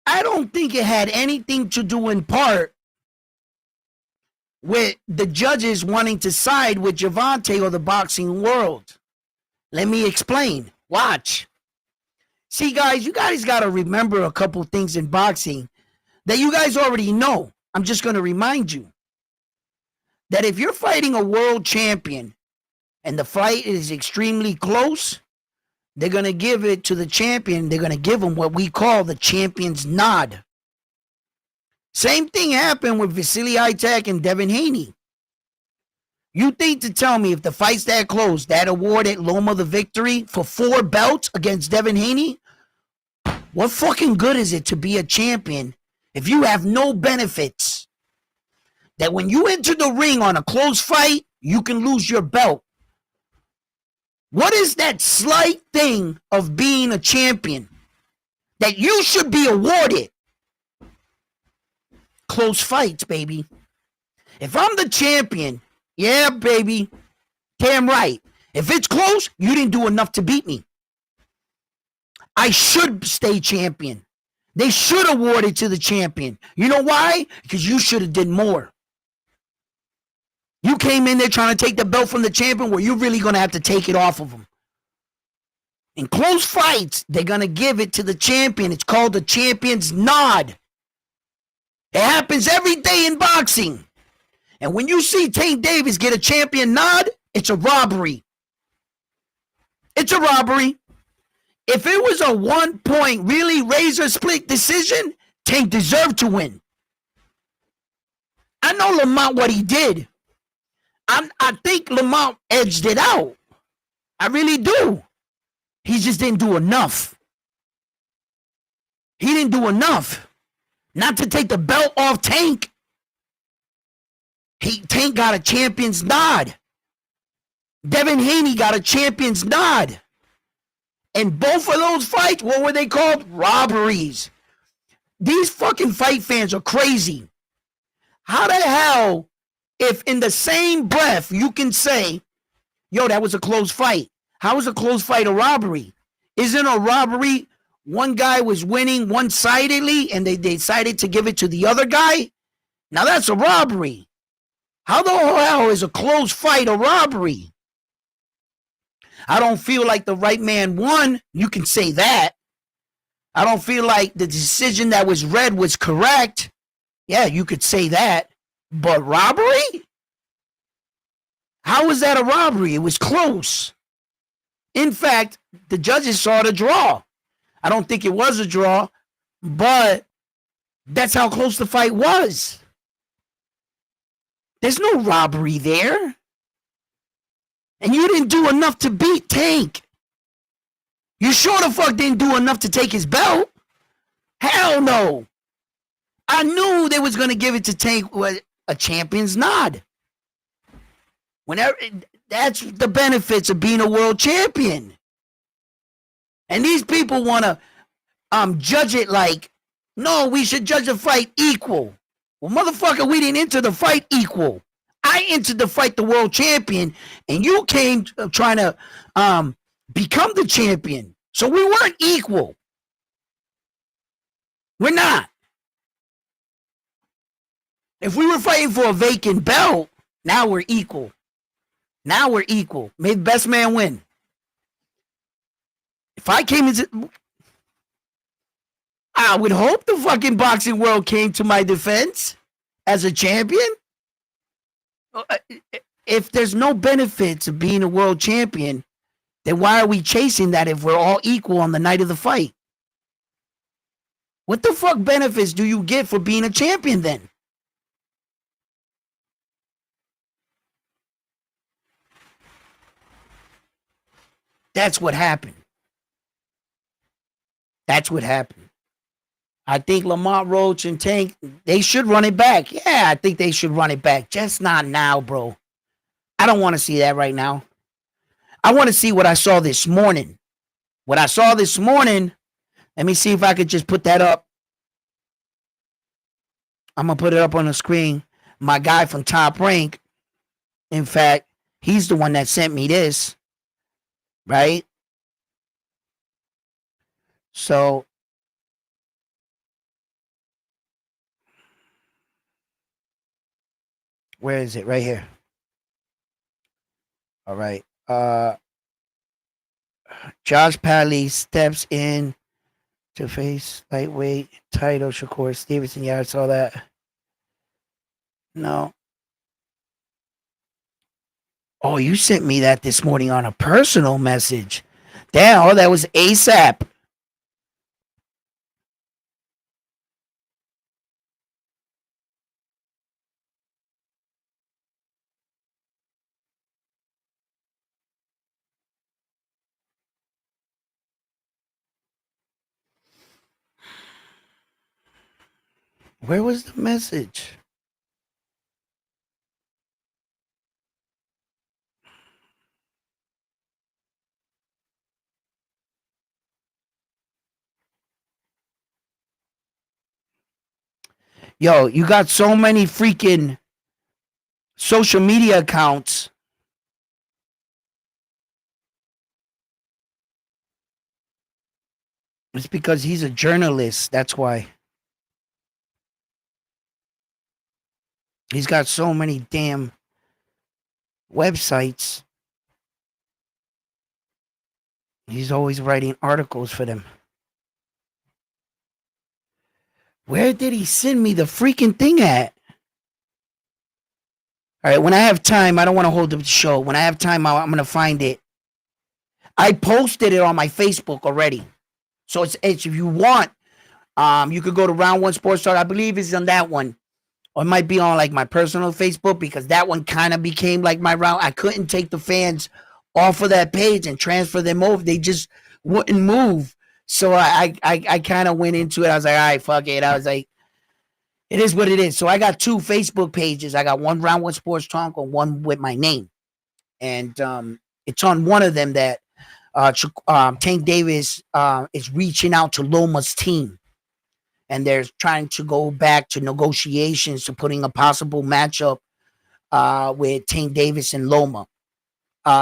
I don't think it had anything to do in part with the judges wanting to side with Gervonta or the boxing world. Let me explain. Watch. See, guys, you guys got to remember a couple things in boxing that you guys already know. I'm just going to remind you that if you're fighting a world champion and the fight is extremely close, they're going to give it to the champion. They're going to give him what we call the champion's nod. Same thing happened with Vasily Itak and Devin Haney. You think to tell me if the fight's that close, that award at Loma the victory for 4 belts against Devin Haney, what fucking good is it to be a champion if you have no benefits? That when you enter the ring on a close fight, you can lose your belt. What is that slight thing of being a champion that you should be awarded? Close fights, baby. If I'm the champion, yeah, baby, damn right. If it's close, you didn't do enough to beat me. I should stay champion. They should award it to the champion. You know why? Because you should have did more. You came in there trying to take the belt from the champion where you're really going to have to take it off of him. In close fights, they're going to give it to the champion. It's called the champion's nod. It happens every day in boxing. And when you see Tank Davis get a champion nod, it's a robbery. It's a robbery. If it was a 1 point, really razor split decision, Tank deserved to win. I know Lamont what he did. I think Lamont edged it out. I really do. He just didn't do enough. He didn't do enough. Not to take the belt off Tank. Tank got a champion's nod. Devin Haney got a champion's nod. And both of those fights, what were they called? Robberies. These fucking fight fans are crazy. How the hell, if in the same breath you can say, yo, that was a close fight. How is a close fight a robbery? Isn't a robbery one guy was winning one-sidedly and they decided to give it to the other guy? Now that's a robbery. How the hell is a close fight a robbery? I don't feel like the right man won. You can say that. I don't feel like the decision that was read was correct. Yeah, you could say that. But robbery? How was that a robbery? It was close. In fact, the judges saw the draw. I don't think it was a draw, but that's how close the fight was. There's no robbery there. And you didn't do enough to beat Tank. You sure the fuck didn't do enough to take his belt. Hell no. I knew they was going to give it to Tank with a champion's nod. Whenever, that's the benefits of being a world champion. And these people want to judge it like, no, we should judge the fight equal. Well, motherfucker, we didn't enter the fight equal. I entered the fight the world champion, and you came trying to become the champion. So we weren't equal. We're not. If we were fighting for a vacant belt, now we're equal. Now we're equal. May the best man win. If I came into... I would hope the fucking boxing world came to my defense as a champion. If there's no benefits of being a world champion, then why are we chasing that if we're all equal on the night of the fight? What the fuck benefits do you get for being a champion then? That's what happened. That's what happened. I think Lamont Roach and Tank, they should run it back. Yeah, I think they should run it back. Just not now, bro. I don't want to see that right now. I want to see what I saw this morning. What I saw this morning, let me see if I could just put that up. I'm going to put it up on the screen. My guy from Top Rank, in fact, he's the one that sent me this. Right? So, where is it? Right here. All right. Josh Padley steps in to face lightweight title. Shakur Stevenson. Yeah, I saw that. No. Oh, you sent me that this morning on a personal message. Damn, oh, that was ASAP. Where was the message? Yo, you got so many freaking social media accounts. It's because he's a journalist. That's why. He's got so many damn websites. He's always writing articles for them. Where did he send me the freaking thing at? All right, when I have time, I don't want to hold up the show. When I have time, I'm going to find it. I posted it on my Facebook already. So it's if you want, you could go to Round One Sports Talk. I believe it's on that one. Or it might be on like my personal Facebook because that one kind of became like my round. I couldn't take the fans off of that page and transfer them over. They just wouldn't move. So I kind of went into it. I was like, all right, fuck it. I was like, it is what it is. So I got 2 Facebook pages. I got one Round One Sports Talk and one with my name. And it's on one of them that Tank Davis is reaching out to Loma's team. And they're trying to go back to negotiations to putting a possible matchup with Tank Davis and Loma.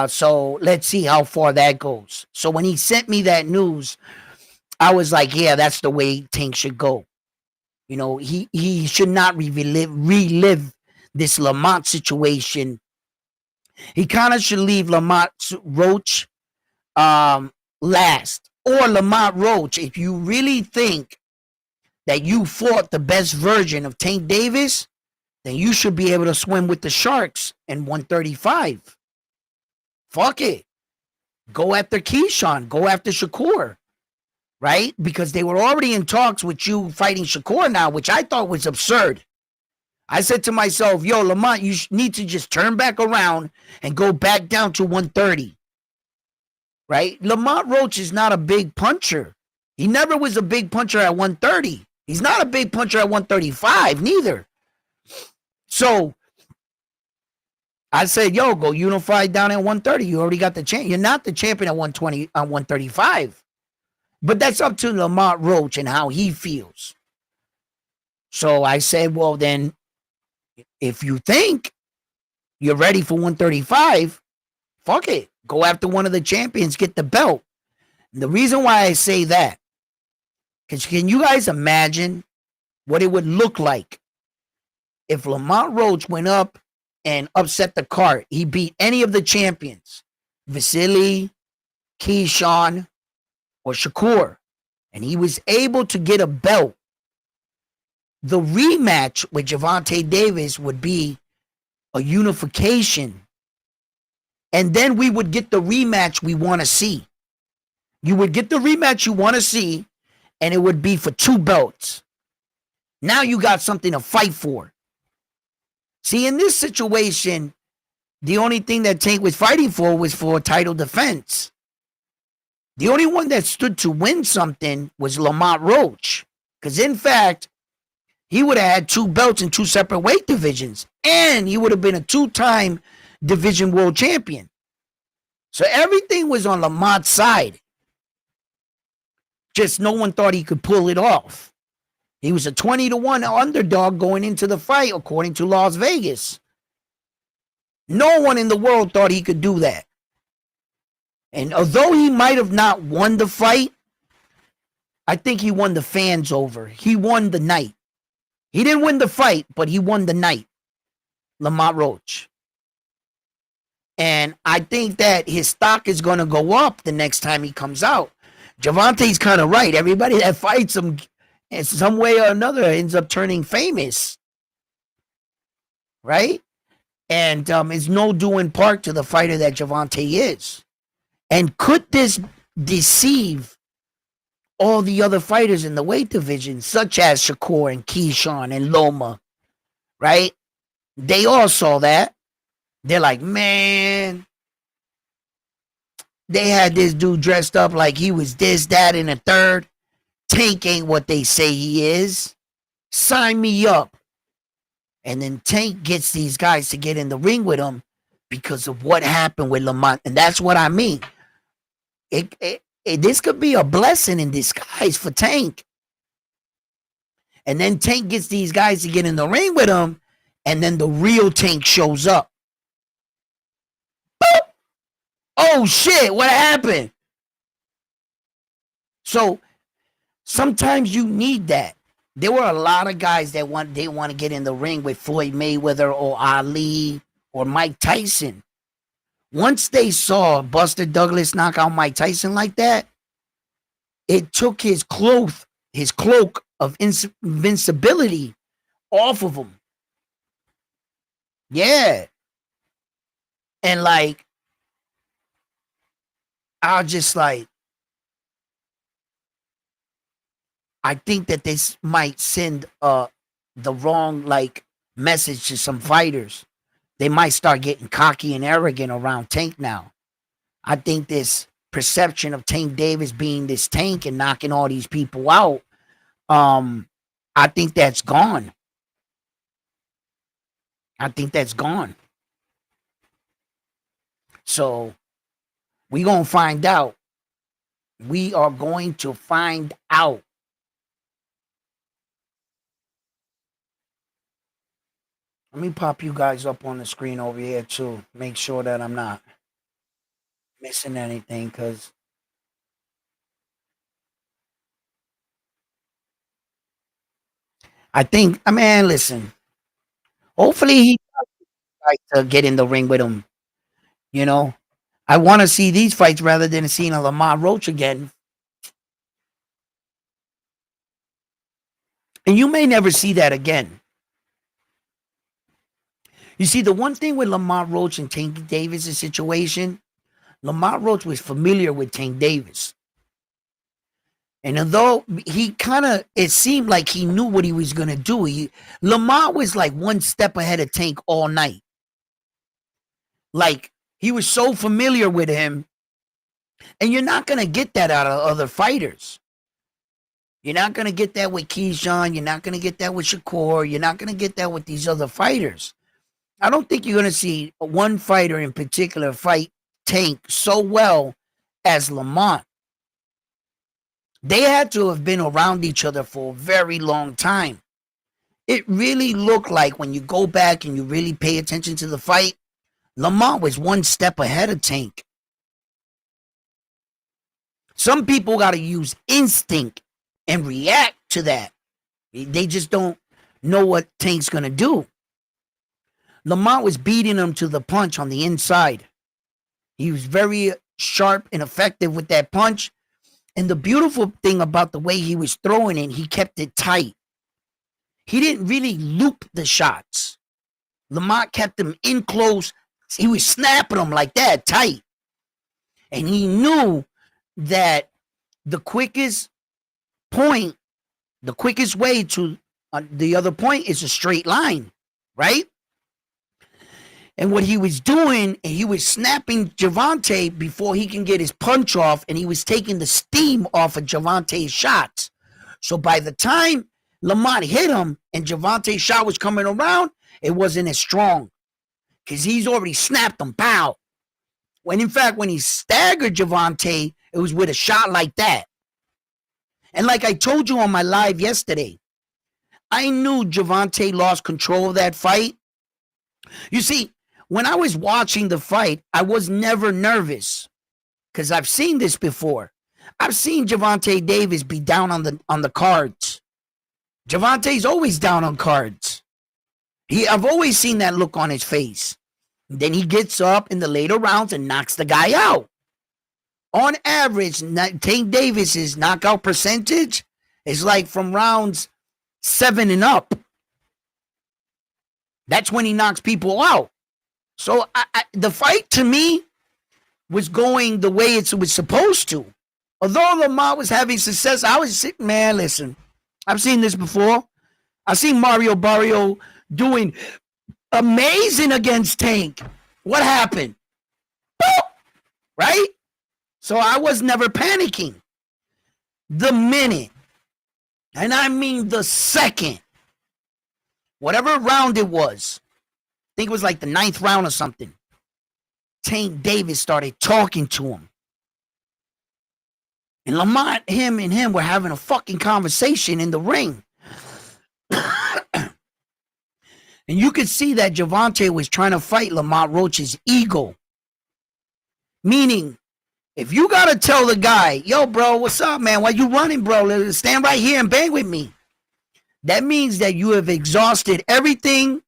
So let's see how far that goes. So when he sent me that news, I was like, yeah, that's the way Tank should go. You know, he should not relive this Lamont situation. He kind of should leave Lamont Roach last. Or Lamont Roach, if you really think that you fought the best version of Tank Davis, then you should be able to swim with the Sharks in 135. Fuck it. Go after Keyshawn. Go after Shakur. Right? Because they were already in talks with you fighting Shakur now, which I thought was absurd. I said to myself, yo, Lamont, you need to just turn back around and go back down to 130. Right? Lamont Roach is not a big puncher. He never was a big puncher at 130. He's not a big puncher at 135, neither. So I said, yo, go unify down at 130. You already got the champ. You're not the champion at 120 on 135. But that's up to Lamont Roach and how he feels. So I said, well, then, if you think you're ready for 135, fuck it. Go after one of the champions, get the belt. And the reason why I say that, because can you guys imagine what it would look like if Lamont Roach went up and upset the cart? He beat any of the champions, Vasily, Keyshawn, or Shakur, and he was able to get a belt. The rematch with Gervonta Davis would be a unification, and then we would get the rematch we want to see. You would get the rematch you want to see, and it would be for 2 belts. Now you got something to fight for. See, in this situation, the only thing that Tank was fighting for was for a title defense. The only one that stood to win something was Lamont Roach. Because, in fact, he would have had 2 belts in 2 separate weight divisions. And he would have been a 2-time division world champion. So everything was on Lamont's side. Just no one thought he could pull it off. He was a 20-1 underdog going into the fight, according to Las Vegas. No one in the world thought he could do that. And although he might have not won the fight, I think he won the fans over. He won the night. He didn't win the fight, but he won the night. Lamont Roach. And I think that his stock is going to go up the next time he comes out. Gervonta's kind of right. Everybody that fights him in some way or another ends up turning famous. Right? And it's no due in part to the fighter that Gervonta is. And could this deceive all the other fighters in the weight division, such as Shakur and Keyshawn and Loma? Right? They all saw that. They're like, man, they had this dude dressed up like he was this, that, and a third. Tank ain't what they say he is. Sign me up. And then Tank gets these guys to get in the ring with him because of what happened with Lamont. And that's what I mean. This could be a blessing in disguise for Tank. And then Tank gets these guys to get in the ring with him. And then the real Tank shows up. Boop! Oh, shit. What happened? So sometimes you need that. There were a lot of guys that want to get in the ring with Floyd Mayweather or Ali or Mike Tyson. Once they saw Buster Douglas knock out Mike Tyson like that, it took his cloak of invincibility off of him. Yeah, And like, I'll just like, I think that this might send the wrong like message to some fighters. They might start getting cocky and arrogant around Tank now. I think this perception of Tank Davis being this tank and knocking all these people out, um, I think that's gone. I think that's gone. So we gonna find out. We are going to find out. Let me pop you guys up on the screen over here too. Make sure that I'm not missing anything, because I think, I mean, listen. Hopefully he tries to get in the ring with him. You know, I want to see these fights rather than seeing a Lamar Roach again. And you may never see that again. You see, the one thing with Lamar Roach and Tank Davis' situation, Lamar Roach was familiar with Tank Davis. And although he kind of, it seemed like he knew what he was going to do, Lamar was like one step ahead of Tank all night. Like, he was so familiar with him. And you're not going to get that out of other fighters. You're not going to get that with Keyshawn. You're not going to get that with Shakur. You're not going to get that with these other fighters. I don't think you're going to see one fighter in particular fight Tank so well as Lamont. They had to have been around each other for a very long time. It really looked like, when you go back and you really pay attention to the fight, Lamont was one step ahead of Tank. Some people got to use instinct and react to that. They just don't know what Tank's going to do. Lamont was beating him to the punch on the inside. He was very sharp and effective with that punch. And the beautiful thing about the way he was throwing it, he kept it tight. He didn't really loop the shots. Lamont kept them in close. He was snapping them like that, tight. And he knew that the quickest point, the quickest way to the other point is a straight line, right? And what he was doing, he was snapping Gervonta before he can get his punch off, and he was taking the steam off of Gervonta's shots. So by the time Lamont hit him and Gervonta's shot was coming around, it wasn't as strong because he's already snapped him, pow. When in fact, when he staggered Gervonta, it was with a shot like that. And like I told you on my live yesterday, I knew Gervonta lost control of that fight. You see, when I was watching the fight, I was never nervous because I've seen this before. I've seen Gervonta Davis be down on the cards. Gervonta's always down on cards. I've always seen that look on his face. Then he gets up in the later rounds and knocks the guy out. On average, Tank Davis's knockout percentage is like from rounds 7 and up. That's when he knocks people out. So the fight to me was going the way it was supposed to. Although Lamar was having success, I was sitting, man, listen, I've seen this before. I've seen Mario Barrio doing amazing against Tank. What happened? Right? So I was never panicking. The minute, and I mean the second, whatever round it was, I think it was like the 9th round or something, Tank Davis started talking to him. And Lamont, him and him were having a fucking conversation in the ring. And you could see that Gervonta was trying to fight Lamont Roach's ego. Meaning, if you got to tell the guy, yo, bro, what's up, man? Why you running, bro? Stand right here and bang with me. That means that you have exhausted everything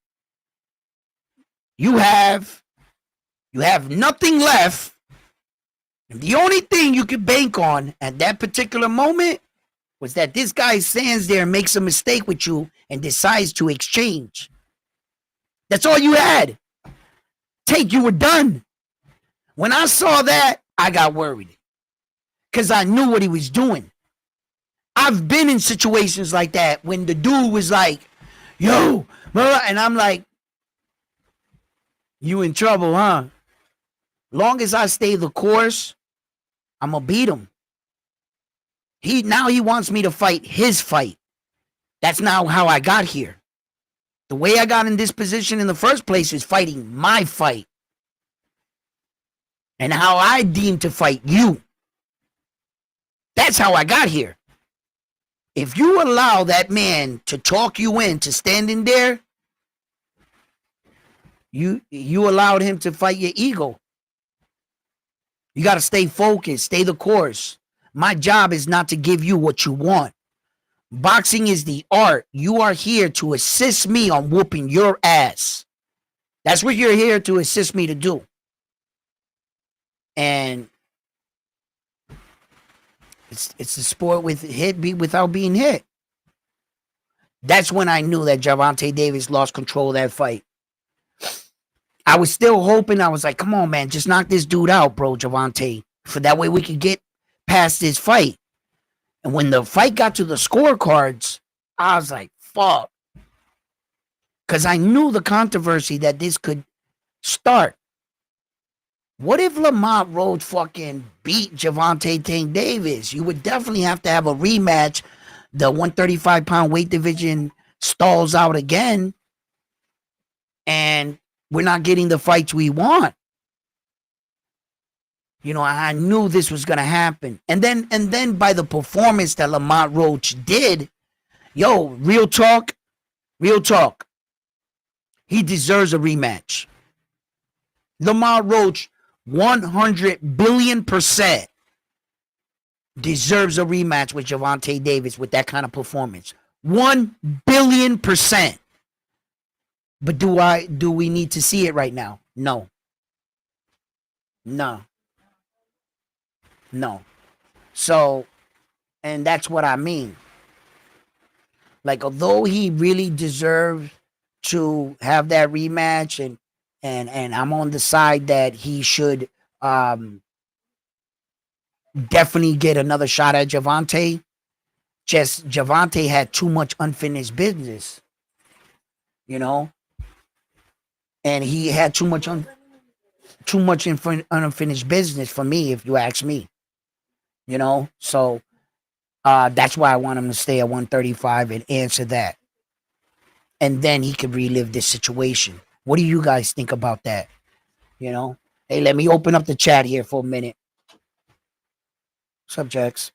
you have. You have nothing left. And the only thing you could bank on at that particular moment was that this guy stands there and makes a mistake with you and decides to exchange. That's all you had. Take, you were done. When I saw that, I got worried because I knew what he was doing. I've been in situations like that when the dude was like, yo, and I'm like, you in trouble, huh? Long as I stay the course, I'm going to beat him. Now he wants me to fight his fight. That's not how I got here. The way I got in this position in the first place is fighting my fight. And how I deem to fight you. That's how I got here. If you allow that man to talk you into standing there, you allowed him to fight your ego. You got to stay focused, stay the course. My job is not to give you what you want. Boxing is the art. You are here to assist me on whooping your ass. That's what you're here to assist me to do. And it's a sport with without being hit. That's when I knew that Gervonta Davis lost control of that fight. I was still hoping. I was like, come on, man, just knock this dude out, bro, Gervonta. For that way we could get past this fight. And when the fight got to the scorecards, I was like, fuck. Because I knew the controversy that this could start. What if Lamont Roach fucking beat Gervonta Tank Davis? You would definitely have to have a rematch. The 135-pound weight division stalls out again. And we're not getting the fights we want. You know, I knew this was going to happen. And then by the performance that Lamont Roach did, yo, real talk. He deserves a rematch. Lamont Roach 100 billion% deserves a rematch with Gervonta Davis with that kind of performance. 1 billion%. But do we need to see it right now? No. So, and that's what I mean. Like, although he really deserves to have that rematch, and I'm on the side that he should definitely get another shot at Gervonta. Just Gervonta had too much unfinished business, you know, and he had too much unfinished business for me, if you ask me, you know. So that's why I want him to stay at 135 and answer that, and then he could relive this situation. What do you guys think about that? You know, hey, let me open up the chat here for a minute. Subjects.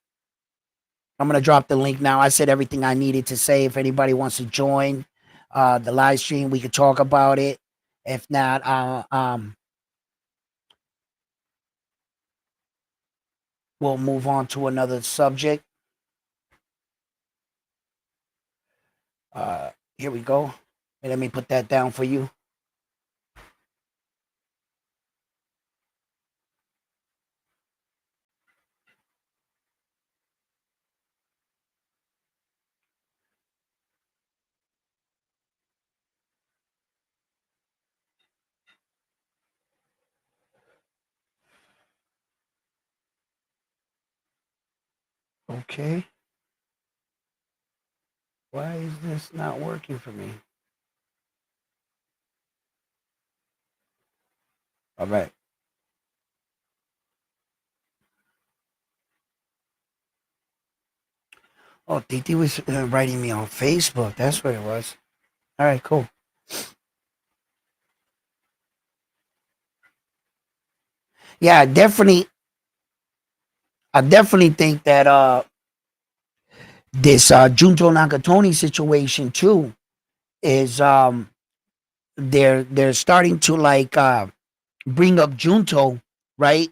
I'm going to drop the link now. I said everything I needed to say. If anybody wants to join the live stream, we could talk about it. If not, we'll move on to another subject. Here we go. And let me put that down for you. Okay. Why is this not working for me? All right. Oh, Titi was writing me on Facebook. That's what it was. All right, cool. Yeah, I definitely think that this Junto Nakatomi situation too is they're starting to like bring up Junto, right?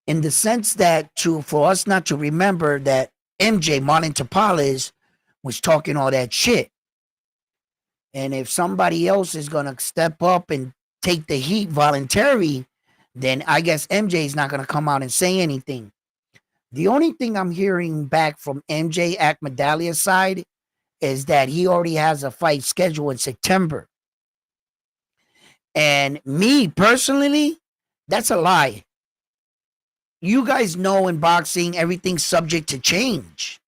In the sense that for us not to remember that MJ Martin Tapales was talking all that shit. And if somebody else is gonna step up and take the heat voluntarily, then I guess MJ is not gonna come out and say anything. The only thing I'm hearing back from MJ Akmadalia's side is that he already has a fight scheduled in September. And me personally, that's a lie. You guys know in boxing, everything's subject to change.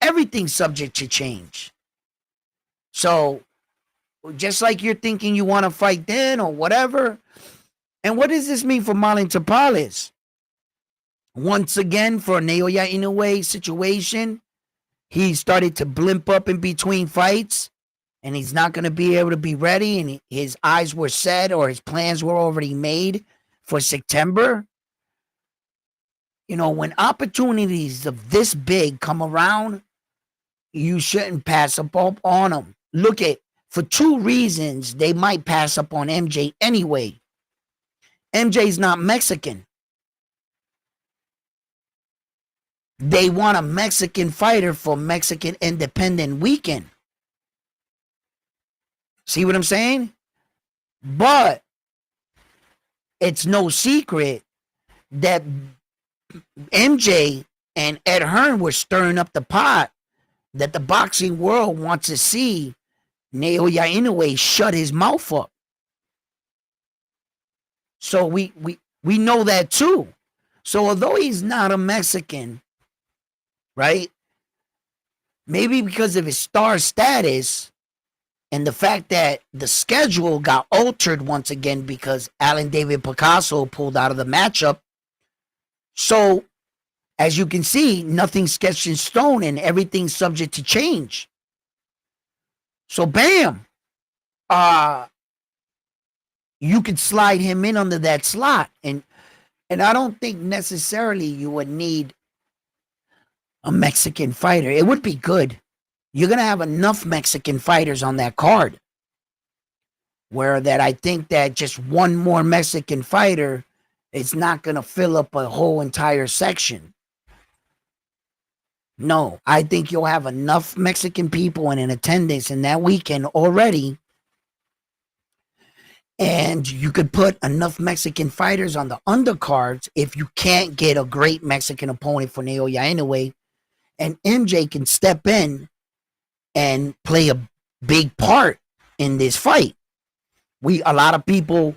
Everything's subject to change. So just like you're thinking you want to fight then or whatever. And what does this mean for Marlon Tapales? Once again, for Naoya Inoue situation, he started to blimp up in between fights, and he's not going to be able to be ready, and his eyes were set or his plans were already made for September. You know, when opportunities of this big come around, you shouldn't pass up on them. Look at, for two reasons, they might pass up on MJ anyway. MJ's not Mexican. They want a Mexican fighter for Mexican Independent Weekend. See what I'm saying? But it's no secret that MJ and Ed Hearn were stirring up the pot that the boxing world wants to see Naoya Inoue shut his mouth up. So we know that too. So although he's not a Mexican, right? Maybe because of his star status and the fact that the schedule got altered once again because Alan David Picasso pulled out of the matchup. So as you can see, nothing's sketched in stone and everything's subject to change. So bam, you could slide him in under that slot. And I don't think necessarily you would need a Mexican fighter. It would be good. You're going to have enough Mexican fighters on that card where that I think that just one more Mexican fighter is not going to fill up a whole entire section. No, I think you'll have enough Mexican people in attendance in that weekend already. And you could put enough Mexican fighters on the undercards if you can't get a great Mexican opponent for Naoya Inoue. And MJ can step in and play a big part in this fight. A lot of people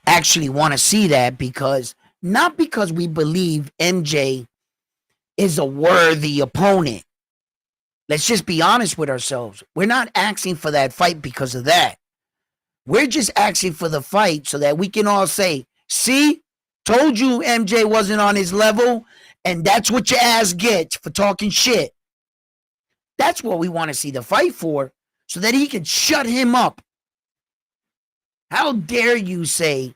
actually want to see that because, not because we believe MJ is a worthy opponent. Let's just be honest with ourselves. We're not asking for that fight because of that. We're just asking for the fight so that we can all say, see, told you MJ wasn't on his level, and that's what your ass gets for talking shit. That's what we want to see the fight for, so that he can shut him up. How dare you say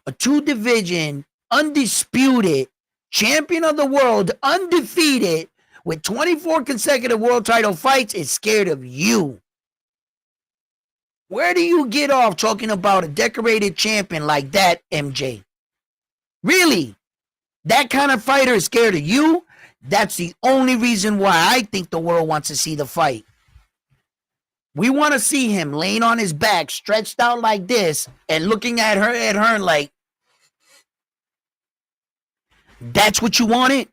a two-division, undisputed, champion of the world, undefeated, with 24 consecutive world title fights is scared of you? Where do you get off talking about a decorated champion like that, MJ? Really? That kind of fighter is scared of you? That's the only reason why I think the world wants to see the fight. We want to see him laying on his back, stretched out like this, and looking at her like, that's what you wanted?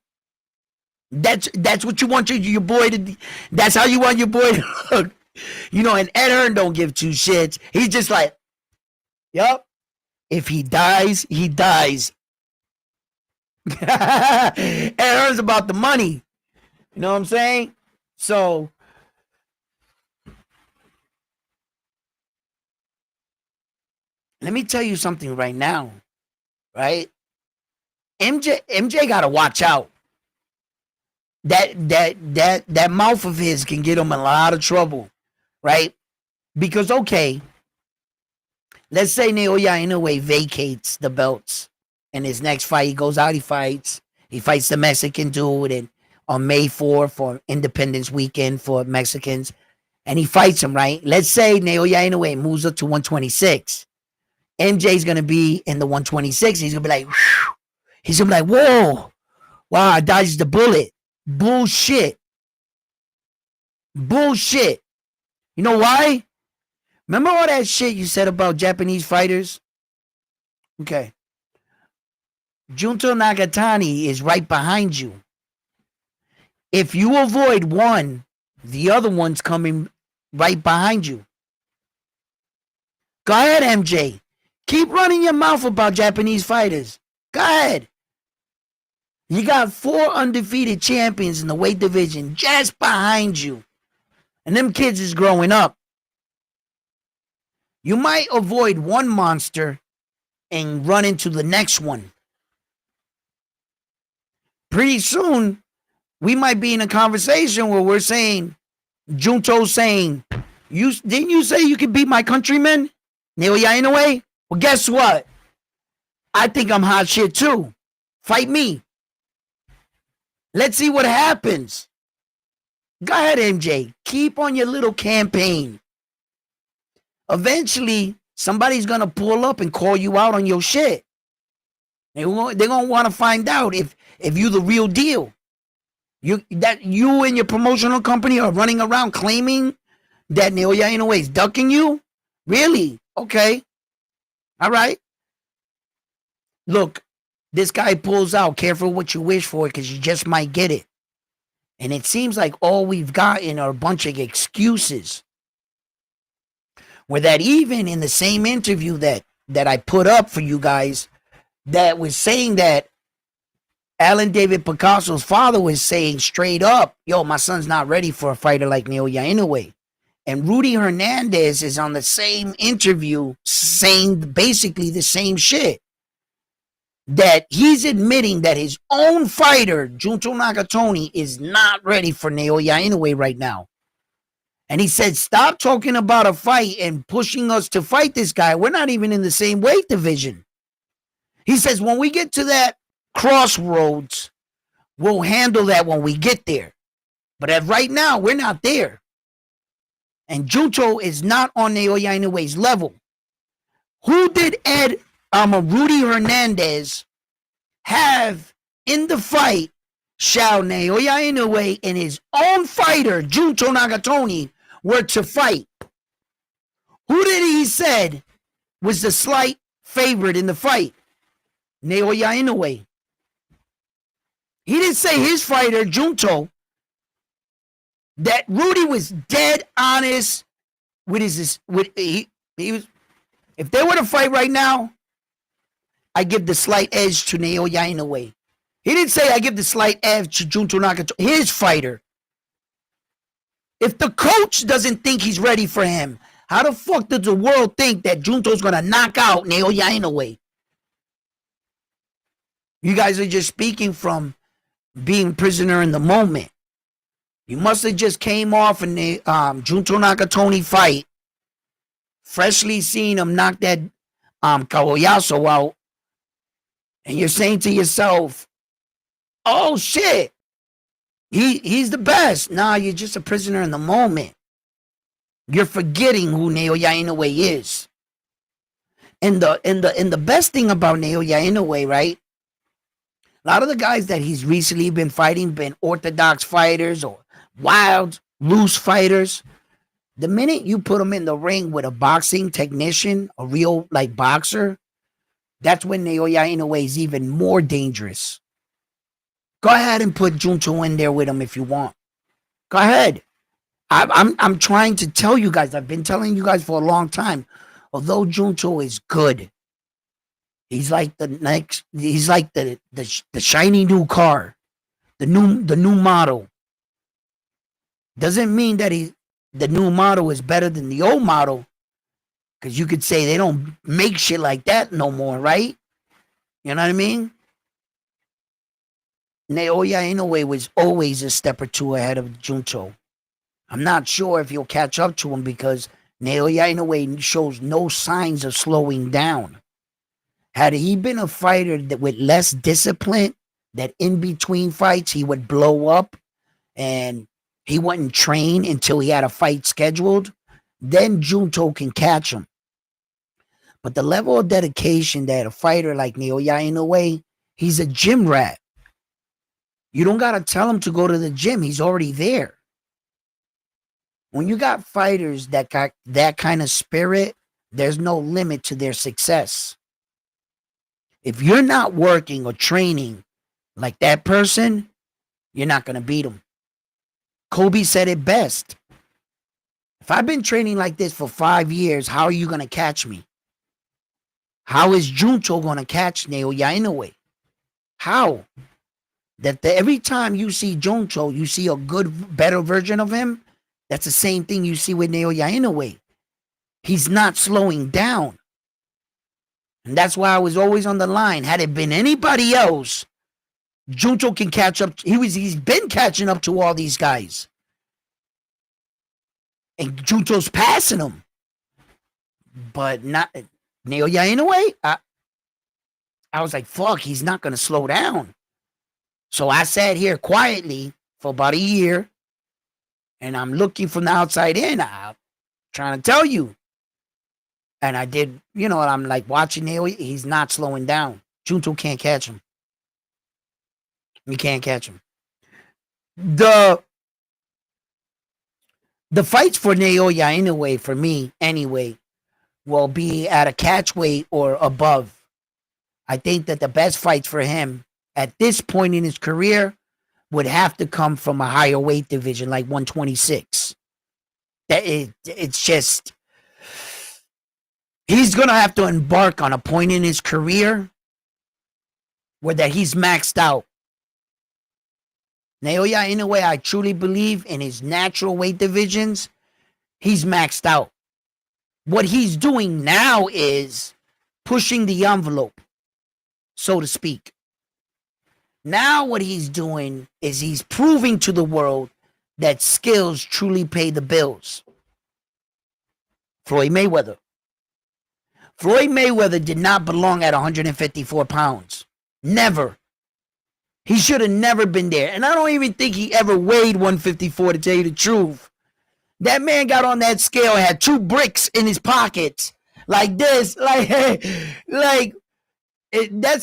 That's what you want your boy to, that's how you want your boy to look. You know, and Ed Hearn don't give two shits. He's just like, yup, if he dies, he dies. Ed Hearn's about the money. You know what I'm saying? So, let me tell you something right now, right? MJ got to watch out. That mouth of his can get him in a lot of trouble, right? Because, okay, let's say Naoya Inoue vacates the belts, and his next fight, he goes out, he fights the Mexican dude, and on May 4th for Independence Weekend for Mexicans, and he fights him, right? Let's say Naoya Inoue moves up to 126. MJ's gonna be in the 126. He's gonna be like, whew. He's gonna be like, whoa, wow, I dodged the bullet. Bullshit. You know why? Remember all that shit you said about Japanese fighters? Okay. Junto Nagatani is right behind you. If you avoid one, the other one's coming right behind you. Go ahead, MJ. Keep running your mouth about Japanese fighters. Go ahead. You got 4 undefeated champions in the weight division just behind you. And them kids is growing up. You might avoid one monster and run into the next one. Pretty soon, we might be in a conversation where we're saying, Junto's saying, didn't you say you could beat my countrymen? Naoya Inoue? Well, guess what? I think I'm hot shit too. Fight me. Let's see what happens. Go ahead, MJ. Keep on your little campaign. Eventually, somebody's going to pull up and call you out on your shit. They're going to want to find out if you're the real deal. You and your promotional company are running around claiming that Naoya Inoue is ducking you? Really? Okay. All right. Look, this guy pulls out. Careful what you wish for, because you just might get it. And it seems like all we've gotten are a bunch of excuses. Where that even in the same interview that I put up for you guys, that was saying that Alan David Picasso's father was saying straight up, yo, my son's not ready for a fighter like Naoya Inoue. And Rudy Hernandez is on the same interview saying basically the same shit. That he's admitting that his own fighter, Junto Nakatoni, is not ready for Naoya Inoue right now. And he said, stop talking about a fight and pushing us to fight this guy. We're not even in the same weight division. He says, when we get to that crossroads, we'll handle that when we get there. But right now, we're not there. And Junto is not on Naoya Inoue's level. Who did Rudy Hernandez have in the fight shall Naoya Inoue and his own fighter, Junto Nakatoni, were to fight? Who did he said was the slight favorite in the fight? Naoya Inoue. He didn't say his fighter, Junto. That Rudy was dead honest with he was. If they were to fight right now, I give the slight edge to Naoya Inoue. He didn't say I give the slight edge to Junto Nakatoni, his fighter. If the coach doesn't think he's ready for him, how the fuck does the world think that Junto's gonna knock out Naoya Inoue? You guys are just speaking from being prisoner in the moment. You must have just came off in the Junto Nakatoni fight, freshly seen him knock that Kawayaso out, and you're saying to yourself, oh shit, he's the best. Nah, you're just a prisoner in the moment. You're forgetting who Naoya Inoue is. And the best thing about Naoya Inoue, right? A lot of the guys that he's recently been fighting been orthodox fighters or wild, loose fighters. The minute you put them in the ring with a boxing technician, a real like boxer, that's when Naoya Inoue is even more dangerous. Go ahead and put Junto in there with him if you want. Go ahead. I'm trying to tell you guys. I've been telling you guys for a long time. Although Junto is good, he's like the next. He's like the shiny new car, the new model. Doesn't mean that the new model is better than the old model, because you could say they don't make shit like that no more, right? You know what I mean? Naoya Inoue was always a step or two ahead of Junto. I'm not sure if he'll catch up to him, because Naoya Inoue shows no signs of slowing down. Had he been a fighter that with less discipline, that in between fights he would blow up and he wouldn't train until he had a fight scheduled, then Junto can catch him. But the level of dedication that a fighter like Naoya Inoue, he's a gym rat. You don't got to tell him to go to the gym. He's already there. When you got fighters that got that kind of spirit, there's no limit to their success. If you're not working or training like that person, you're not going to beat them. Kobe said it best. If I've been training like this for 5 years, how are you going to catch me? How is Junto going to catch Naoya Inoue? How? Every time you see Junto, you see a good, better version of him. That's the same thing you see with Naoya Inoue. He's not slowing down. And that's why I was always on the line. Had it been anybody else, Junto can catch up. He's been catching up to all these guys. And Junto's passing him. But not Naoya Inoue. I was like, fuck, he's not going to slow down. So I sat here quietly for about a year. And I'm looking from the outside in. I'm trying to tell you. And I did, I'm like watching Naoya. He's not slowing down. Junto can't catch him. You can't catch him. The fights for Naoya Inoue, for me anyway, will be at a catch weight or above. I think that the best fights for him at this point in his career would have to come from a higher weight division, like 126. It's just, he's going to have to embark on a point in his career where that he's maxed out. Naoya Inoue, I truly believe in his natural weight divisions, he's maxed out. What he's doing now is pushing the envelope, so to speak. Now what he's doing is he's proving to the world that skills truly pay the bills. Floyd Mayweather. Floyd Mayweather did not belong at 154 pounds. Never. He should have never been there. And I don't even think he ever weighed 154, to tell you the truth. That man got on that scale and had 2 bricks in his pockets. Like this. That's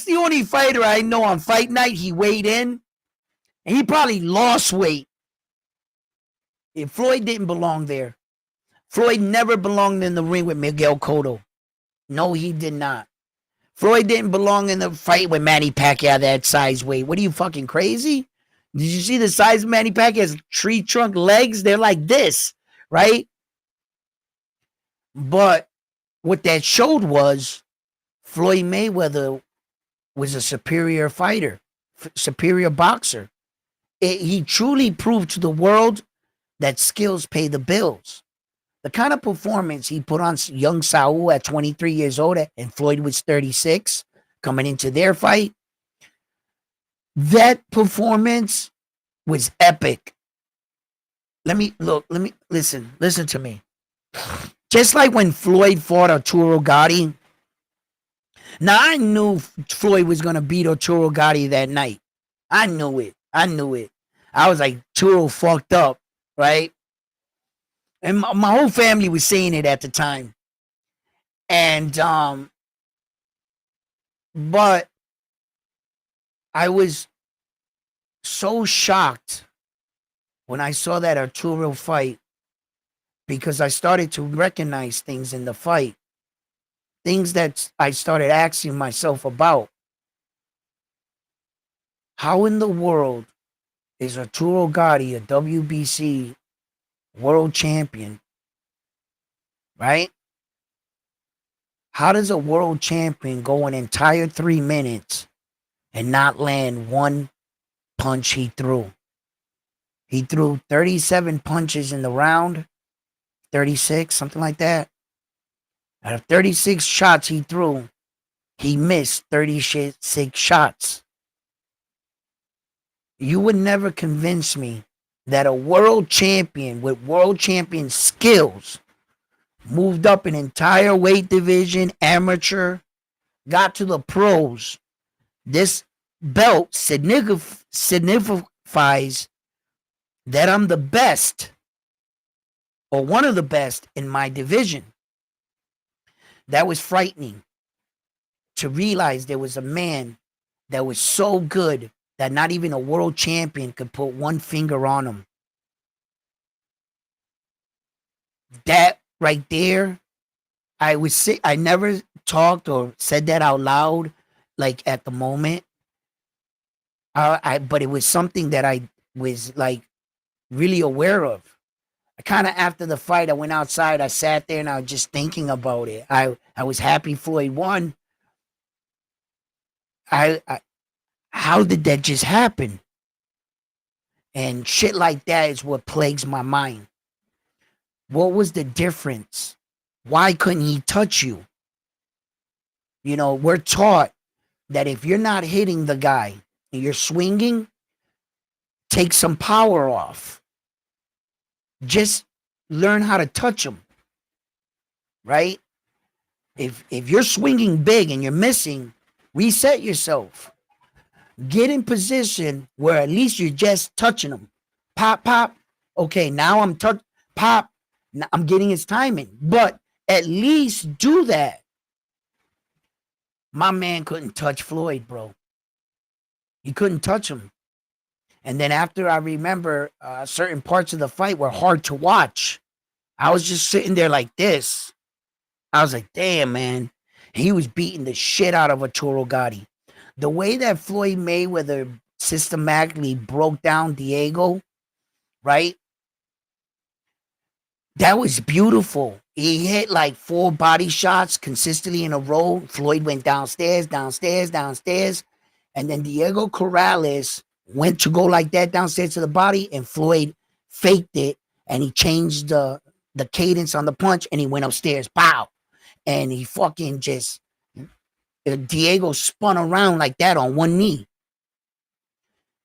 the only fighter I know on fight night he weighed in. And he probably lost weight. If Floyd didn't belong there. Floyd never belonged in the ring with Miguel Cotto. No, he did not. Floyd didn't belong in the fight with Manny Pacquiao that size weight. What are you, fucking crazy? Did you see the size of Manny Pacquiao's tree trunk legs? They're like this, right? But what that showed was Floyd Mayweather was a superior fighter, superior boxer. He truly proved to the world that skills pay the bills. The kind of performance he put on young Saul at 23 years old, and Floyd was 36, coming into their fight, that performance was epic. Listen to me. Just like when Floyd fought Arturo Gatti. Now, I knew Floyd was going to beat Arturo Gatti that night. I knew it. I was like, Arturo fucked up, right? And my whole family was saying it at the time. And, but I was so shocked when I saw that Arturo fight, because I started to recognize things in the fight, things that I started asking myself about. How in the world is Arturo Gatti a WBC world champion, right? How does a world champion go an entire 3 minutes and not land one punch he threw? He threw 37 punches in the round, 36, something like that. Out of 36 shots he threw, he missed 36 shots. You would never convince me that a world champion with world champion skills moved up an entire weight division, amateur, got to the pros. This belt signifies that I'm the best, or one of the best in my division. That was frightening, to realize there was a man that was so good that not even a world champion could put one finger on him. That right there, I never talked or said that out loud, like at the moment. But it was something that I was like really aware of. I kind of after the fight, I went outside. I sat there and I was just thinking about it. I was happy Floyd won. I how did that just happen? And shit like that is what plagues my mind. What was the difference? Why couldn't he touch you? You know, we're taught that if you're not hitting the guy and you're swinging, take some power off. Just learn how to touch him, right? If you're swinging big and you're missing, reset yourself. Get in position where at least you're just touching him. Pop, pop. Okay, now I'm pop. Now I'm getting his timing, but at least do that. My man couldn't touch Floyd, bro. He couldn't touch him. And then after I remember certain parts of the fight were hard to watch. I was just sitting there like this. I was like, damn, man. He was beating the shit out of Arturo Gatti. The way that Floyd Mayweather systematically broke down Diego, right? That was beautiful. He hit like 4 body shots consistently in a row. Floyd went downstairs, downstairs, downstairs. And then Diego Corrales went to go like that downstairs to the body, and Floyd faked it, and he changed the cadence on the punch, and he went upstairs. Pow. And he fucking just, Diego spun around like that on one knee.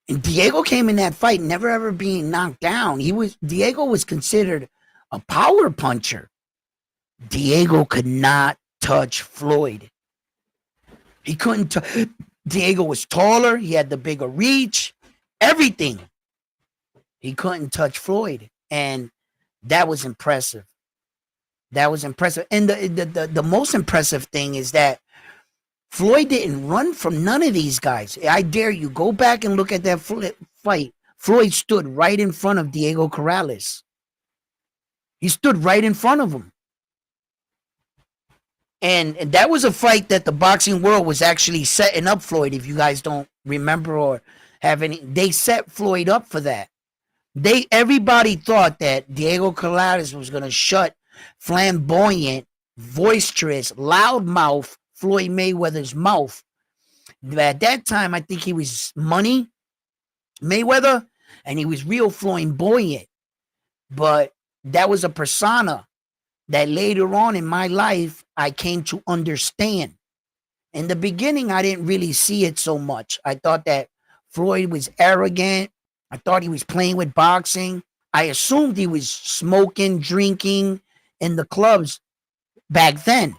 And Diego came in that fight never ever being knocked down. Diego was considered a power puncher. Diego could not touch Floyd. He couldn't. Diego was taller. He had the bigger reach. Everything. He couldn't touch Floyd, and that was impressive. That was impressive. And the most impressive thing is that Floyd didn't run from none of these guys. I dare you, go back and look at that fight. Floyd stood right in front of Diego Corrales. He stood right in front of him. And that was a fight that the boxing world was actually setting up Floyd, if you guys don't remember or have any. They set Floyd up for that. Everybody thought that Diego Corrales was going to shut flamboyant, boisterous, loudmouth Floyd Mayweather's mouth. At that time, I think he was Money Mayweather, and he was real flamboyant. But that was a persona that later on in my life, I came to understand. In the beginning, I didn't really see it so much. I thought that Floyd was arrogant. I thought he was playing with boxing. I assumed he was smoking, drinking in the clubs back then.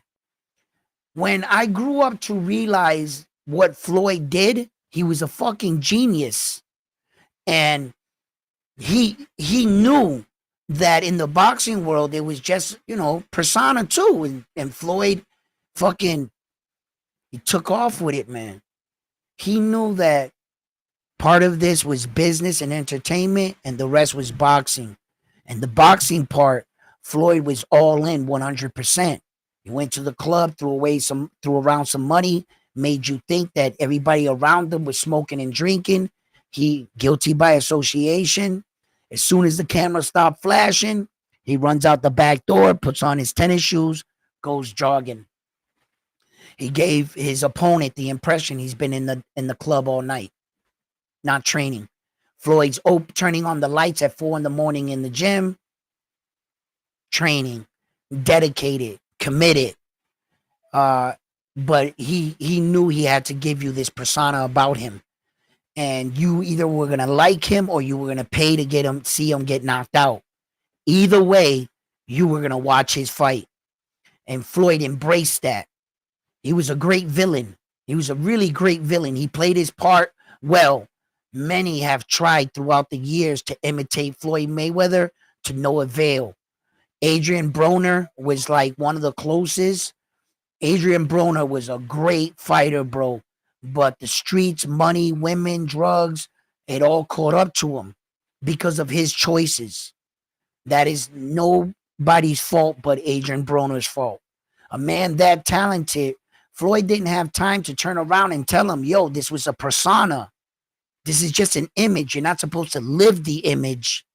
When I grew up to realize what Floyd did, he was a fucking genius. And he knew that in the boxing world, it was just, persona too. And Floyd fucking, he took off with it, man. He knew that part of this was business and entertainment, and the rest was boxing. And the boxing part, Floyd was all in 100%. He went to the club, threw around some money, made you think that everybody around him was smoking and drinking. He guilty by association. As soon as the camera stopped flashing, he runs out the back door, puts on his tennis shoes, goes jogging. He gave his opponent the impression he's been in the club all night, not training. Floyd's turning on the lights at 4 a.m. in the gym, training, dedicated, committed. But he knew he had to give you this persona about him. And you either were going to like him or you were going to pay to see him get knocked out. Either way, you were going to watch his fight. And Floyd embraced that. He was a great villain. He was a really great villain. He played his part well. Many have tried throughout the years to imitate Floyd Mayweather to no avail. Adrian Broner was like one of the closest. Adrian Broner was a great fighter, bro. But the streets, money, women, drugs, it all caught up to him because of his choices. That is nobody's fault but Adrian Broner's fault. A man that talented, Floyd didn't have time to turn around and tell him, yo, this was a persona. This is just an image. You're not supposed to live the image.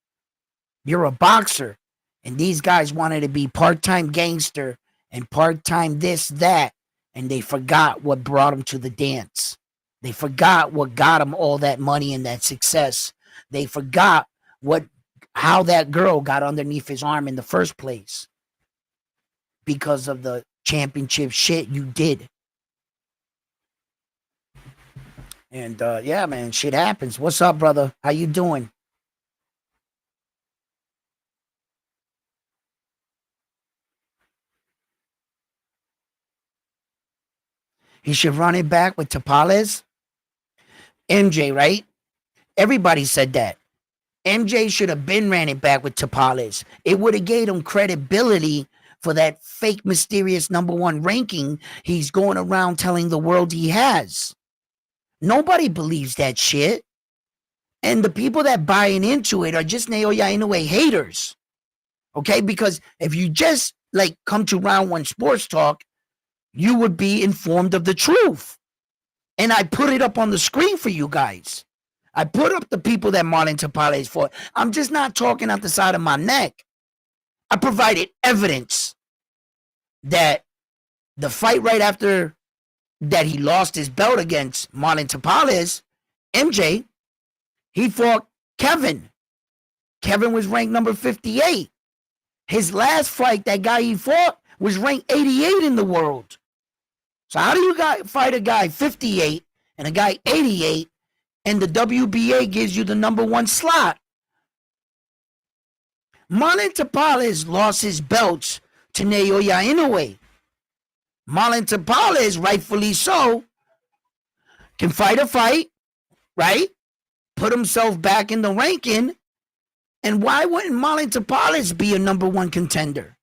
You're a boxer. And these guys wanted to be part-time gangster and part-time this, that, and they forgot what brought them to the dance. They forgot what got them all that money and that success. They forgot how that girl got underneath his arm in the first place because of the championship shit you did. And yeah, man, shit happens. What's up, brother? How you doing? He should run it back with Tapales. MJ, right? Everybody said that. MJ should have been ran it back with Tapales. It would have gave him credibility for that fake mysterious #1 ranking he's going around telling the world he has. Nobody believes that shit. And the people that buying into it are just Naoya Inoue haters. Okay? Because if you just like come to Round 1 Sports Talk, you would be informed of the truth. And I put it up on the screen for you guys. I put up the people that Marlon Tapales fought. I'm just not talking out the side of my neck. I provided evidence that the fight right after that he lost his belt against Marlon Tapales, MJ, he fought Kevin. Kevin was ranked number 58. His last fight, that guy he fought, was ranked 88 in the world. So how do you fight a guy 58 and a guy 88 and the WBA gives you the #1 slot? Marlon Tapales lost his belts to Naoya Inoue. Marlon Tapales, rightfully so, can fight a fight, right? Put himself back in the ranking. And why wouldn't Marlon Tapales be a #1 contender?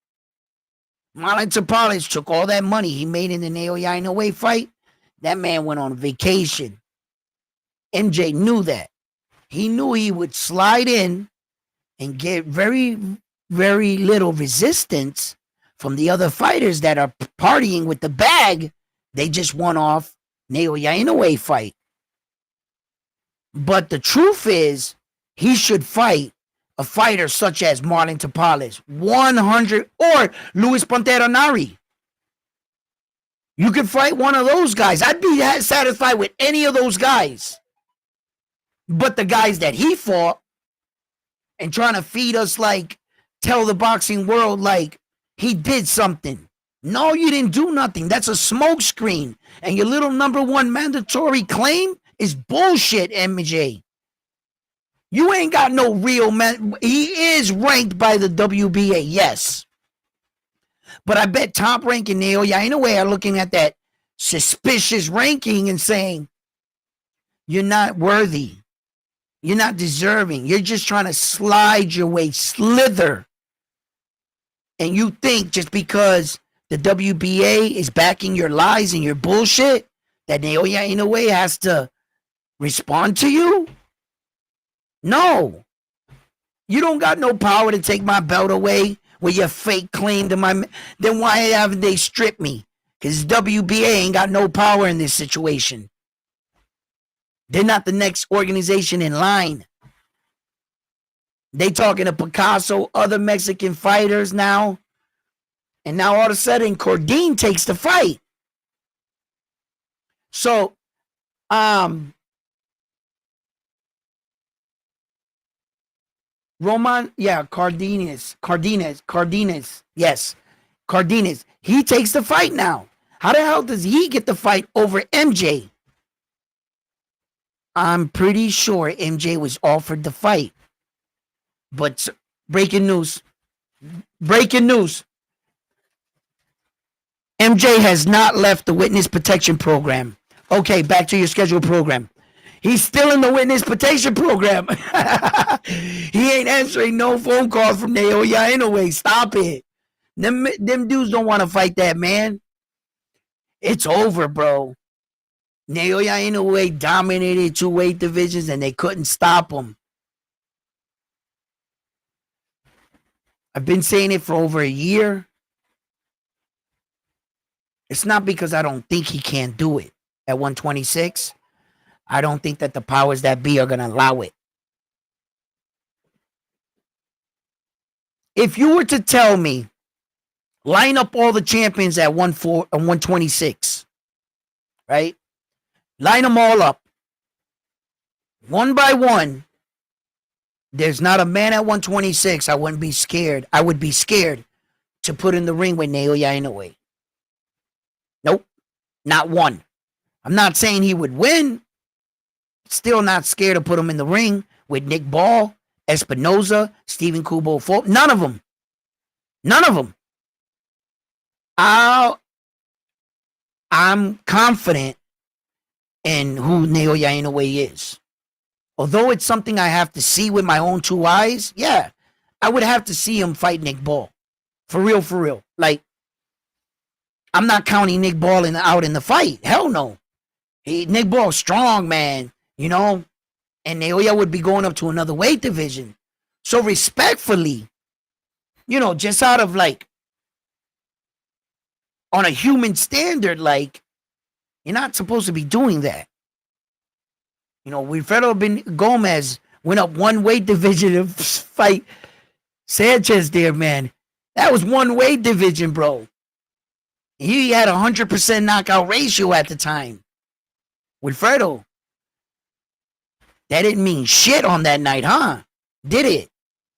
Marlon Tapales took all that money he made in the Naoya Inoue fight. That man went on vacation. MJ knew that. He knew he would slide in and get very, very little resistance from the other fighters that are partying with the bag. They just won off Naoya Inoue fight. But the truth is, he should fight a fighter such as Marlon Tapales, 100, or Luis Pantera Nari. You could fight one of those guys. I'd be satisfied with any of those guys. But the guys that he fought and trying to feed us like, tell the boxing world like he did something. No, you didn't do nothing. That's a smoke screen. And your little #1 mandatory claim is bullshit, MJ. You ain't got no real man. He is ranked by the WBA, yes. But I bet Top Rank and Naoya Inoue are looking at that suspicious ranking and saying, you're not worthy. You're not deserving. You're just trying to slide your way, slither. And you think just because the WBA is backing your lies and your bullshit that Naoya Inoue has to respond to you? No. You don't got no power to take my belt away with your fake claim to my... Then why haven't they stripped me? Because WBA ain't got no power in this situation. They're not the next organization in line. They talking to Picasso, other Mexican fighters now. And now all of a sudden, Cordine takes the fight. So, Roman, yeah, Cardenas, yes, Cardenas. He takes the fight now. How the hell does he get the fight over MJ? I'm pretty sure MJ was offered the fight. But breaking news. MJ has not left the witness protection program. Okay, back to your scheduled program. He's still in the witness protection program. He ain't answering no phone calls from Naoya Inoue. Stop it. Them dudes don't want to fight that, man. It's over, bro. Naoya Inoue dominated 2 weight divisions and they couldn't stop him. I've been saying it for over a year. It's not because I don't think he can't do it at 126. I don't think that the powers that be are going to allow it. If you were to tell me, line up all the champions at 126, right? Line them all up. One by one, there's not a man at 126 I wouldn't be scared. I would be scared to put in the ring with Naoya Inoue. Nope, not one. I'm not saying he would win. Still not scared to put him in the ring with Nick Ball, Espinoza, Stephen Kubo. None of them. None of them. I'm confident in who Naoya Inoue is. Although it's something I have to see with my own two eyes, yeah, I would have to see him fight Nick Ball. For real, for real. Like, I'm not counting Nick Ball out in the fight. Hell no. Nick Ball's strong, man, you know, and Naoya would be going up to another weight division. So respectfully, you know, just out of like, on a human standard, like, you're not supposed to be doing that. You know, Wilfredo Gomez went up one weight division to fight Sanchez there, man. That was one weight division, bro. He had 100% knockout ratio at the time. Wilfredo. That didn't mean shit on that night, huh? Did it?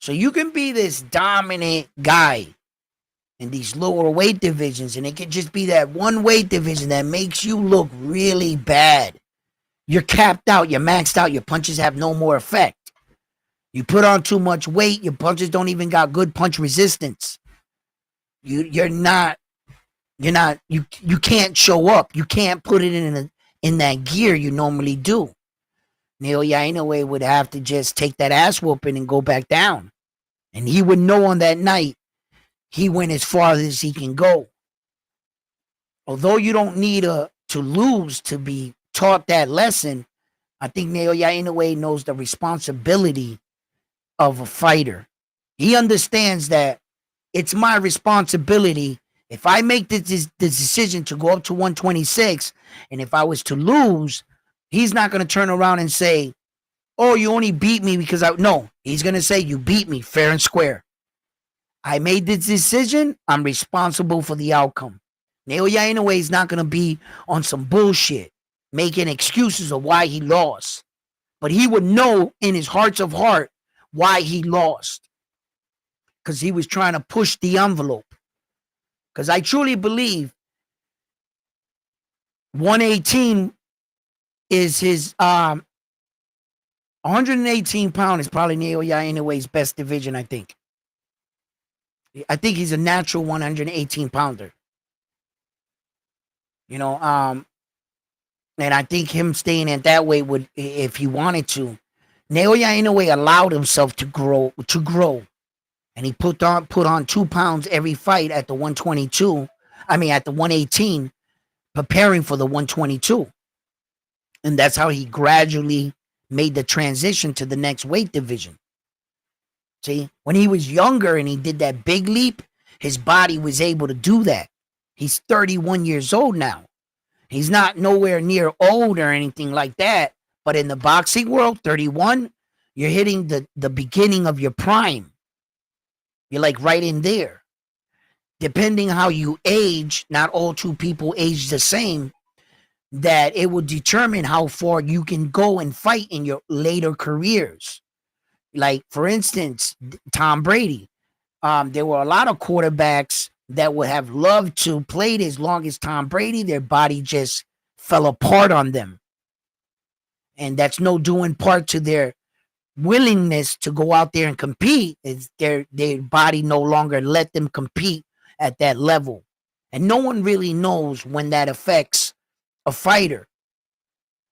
So you can be this dominant guy in these lower weight divisions, and it could just be that one weight division that makes you look really bad. You're capped out, you're maxed out, your punches have no more effect. You put on too much weight, your punches don't even got good punch resistance. You can't show up. You can't put it in that gear you normally do. Naoya Inoue would have to just take that ass whooping and go back down. And he would know on that night he went as far as he can go. Although you don't need to lose to be taught that lesson, I think Naoya Inoue knows the responsibility of a fighter. He understands that it's my responsibility. If I make the decision to go up to 126, and if I was to lose, he's not going to turn around and say, oh, you only beat me because no, he's going to say, you beat me fair and square. I made this decision. I'm responsible for the outcome. Naoya Inoue is not going to be on some bullshit, making excuses of why he lost. But he would know in his heart of heart why he lost. Because he was trying to push the envelope. Because I truly believe 118 is his 118 pound is probably Naoya Inoue's best division, I think. I think he's a natural 118 pounder. You know, and I think him staying at that weight would, if he wanted to. Naoya Inoue allowed himself to grow. And he put on 2 pounds every fight at the 122. I mean, at the 118, preparing for the 122. And that's how he gradually made the transition to the next weight division. See, when he was younger and he did that big leap, his body was able to do that. He's 31 years old now. He's not nowhere near old or anything like that. But in the boxing world, 31, you're hitting the beginning of your prime. You're like right in there. Depending how you age, not all two people age the same, that it will determine how far you can go and fight in your later careers. Like, for instance, Tom Brady. There were a lot of quarterbacks that would have loved to play as long as Tom Brady. Their body just fell apart on them. And that's no doing part to their willingness to go out there and compete. Is their body no longer let them compete at that level. And no one really knows when that affects a fighter.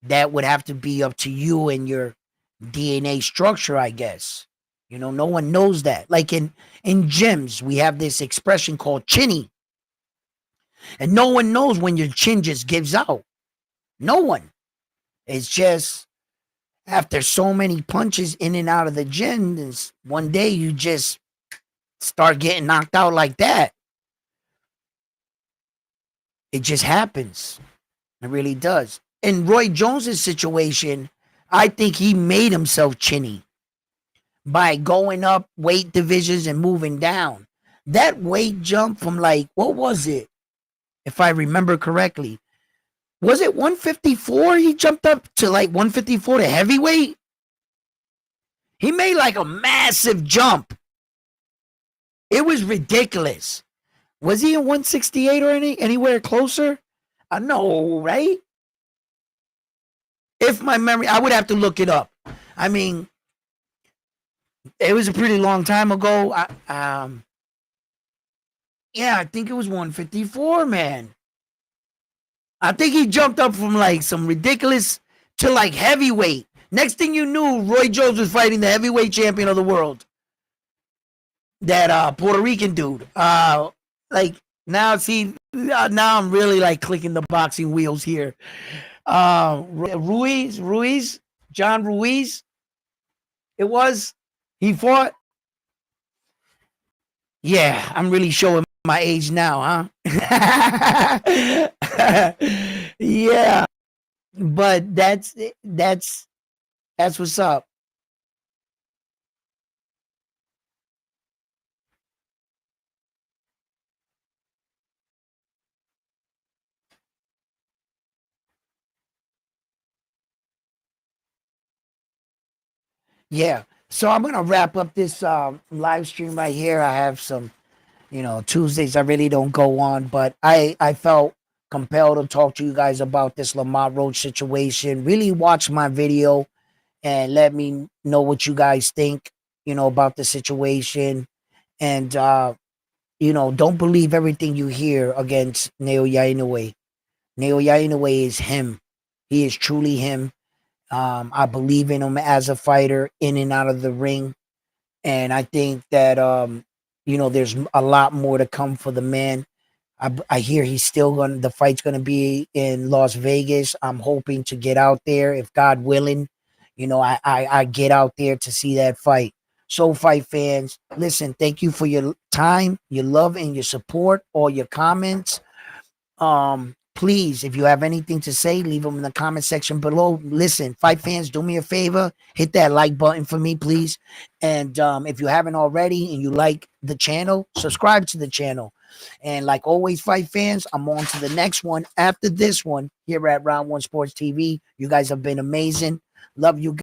That would have to be up to you and your DNA structure, I guess. You know, no one knows that. Like in gyms, we have this expression called chinny. And no one knows when your chin just gives out. No one. It's just after so many punches in and out of the gym, one day you just start getting knocked out like that. It just happens. It really does. In Roy Jones's situation, I think he made himself chinny. by going up weight divisions and moving down. That weight jump from like, what was it? If I remember correctly, was it 154? He jumped up to like 154 to heavyweight. He made like a massive jump. It was ridiculous. Was he in 168 or anywhere closer? I know, right? If my memory, I would have to look it up. I mean, it was a pretty long time ago. Yeah, I think it was 154, man. I think he jumped up from like some ridiculous to like heavyweight. Next thing you knew, Roy Jones was fighting the heavyweight champion of the world. That Puerto Rican dude. Like now, see, now I'm really like clicking the boxing wheels here. Ruiz, John Ruiz. It was. He fought. Yeah, I'm really showing my age now, huh? Yeah, but that's what's up. Yeah. So I'm gonna wrap up this live stream right here. I have some, Tuesdays I really don't go on, but I felt compelled to talk to you guys about this Lamont Roach situation. Really watch my video and let me know what you guys think, about the situation. And don't believe everything you hear against Naoya Inoue. Naoya Inoue is him. He is truly him. I believe in him as a fighter in and out of the ring. And I think that, there's a lot more to come for the man. I hear he's still the fight's going to be in Las Vegas. I'm hoping to get out there if God willing. I get out there to see that fight. So fight fans, listen, thank you for your time, your love, and your support, all your comments. Please, if you have anything to say, leave them in the comment section below. Listen, fight fans, do me a favor, hit that like button for me, please. And if you haven't already and you like the channel, subscribe to the channel. And like always, fight fans, I'm on to the next one after this one here at Round One Sports TV. You guys have been amazing. Love you.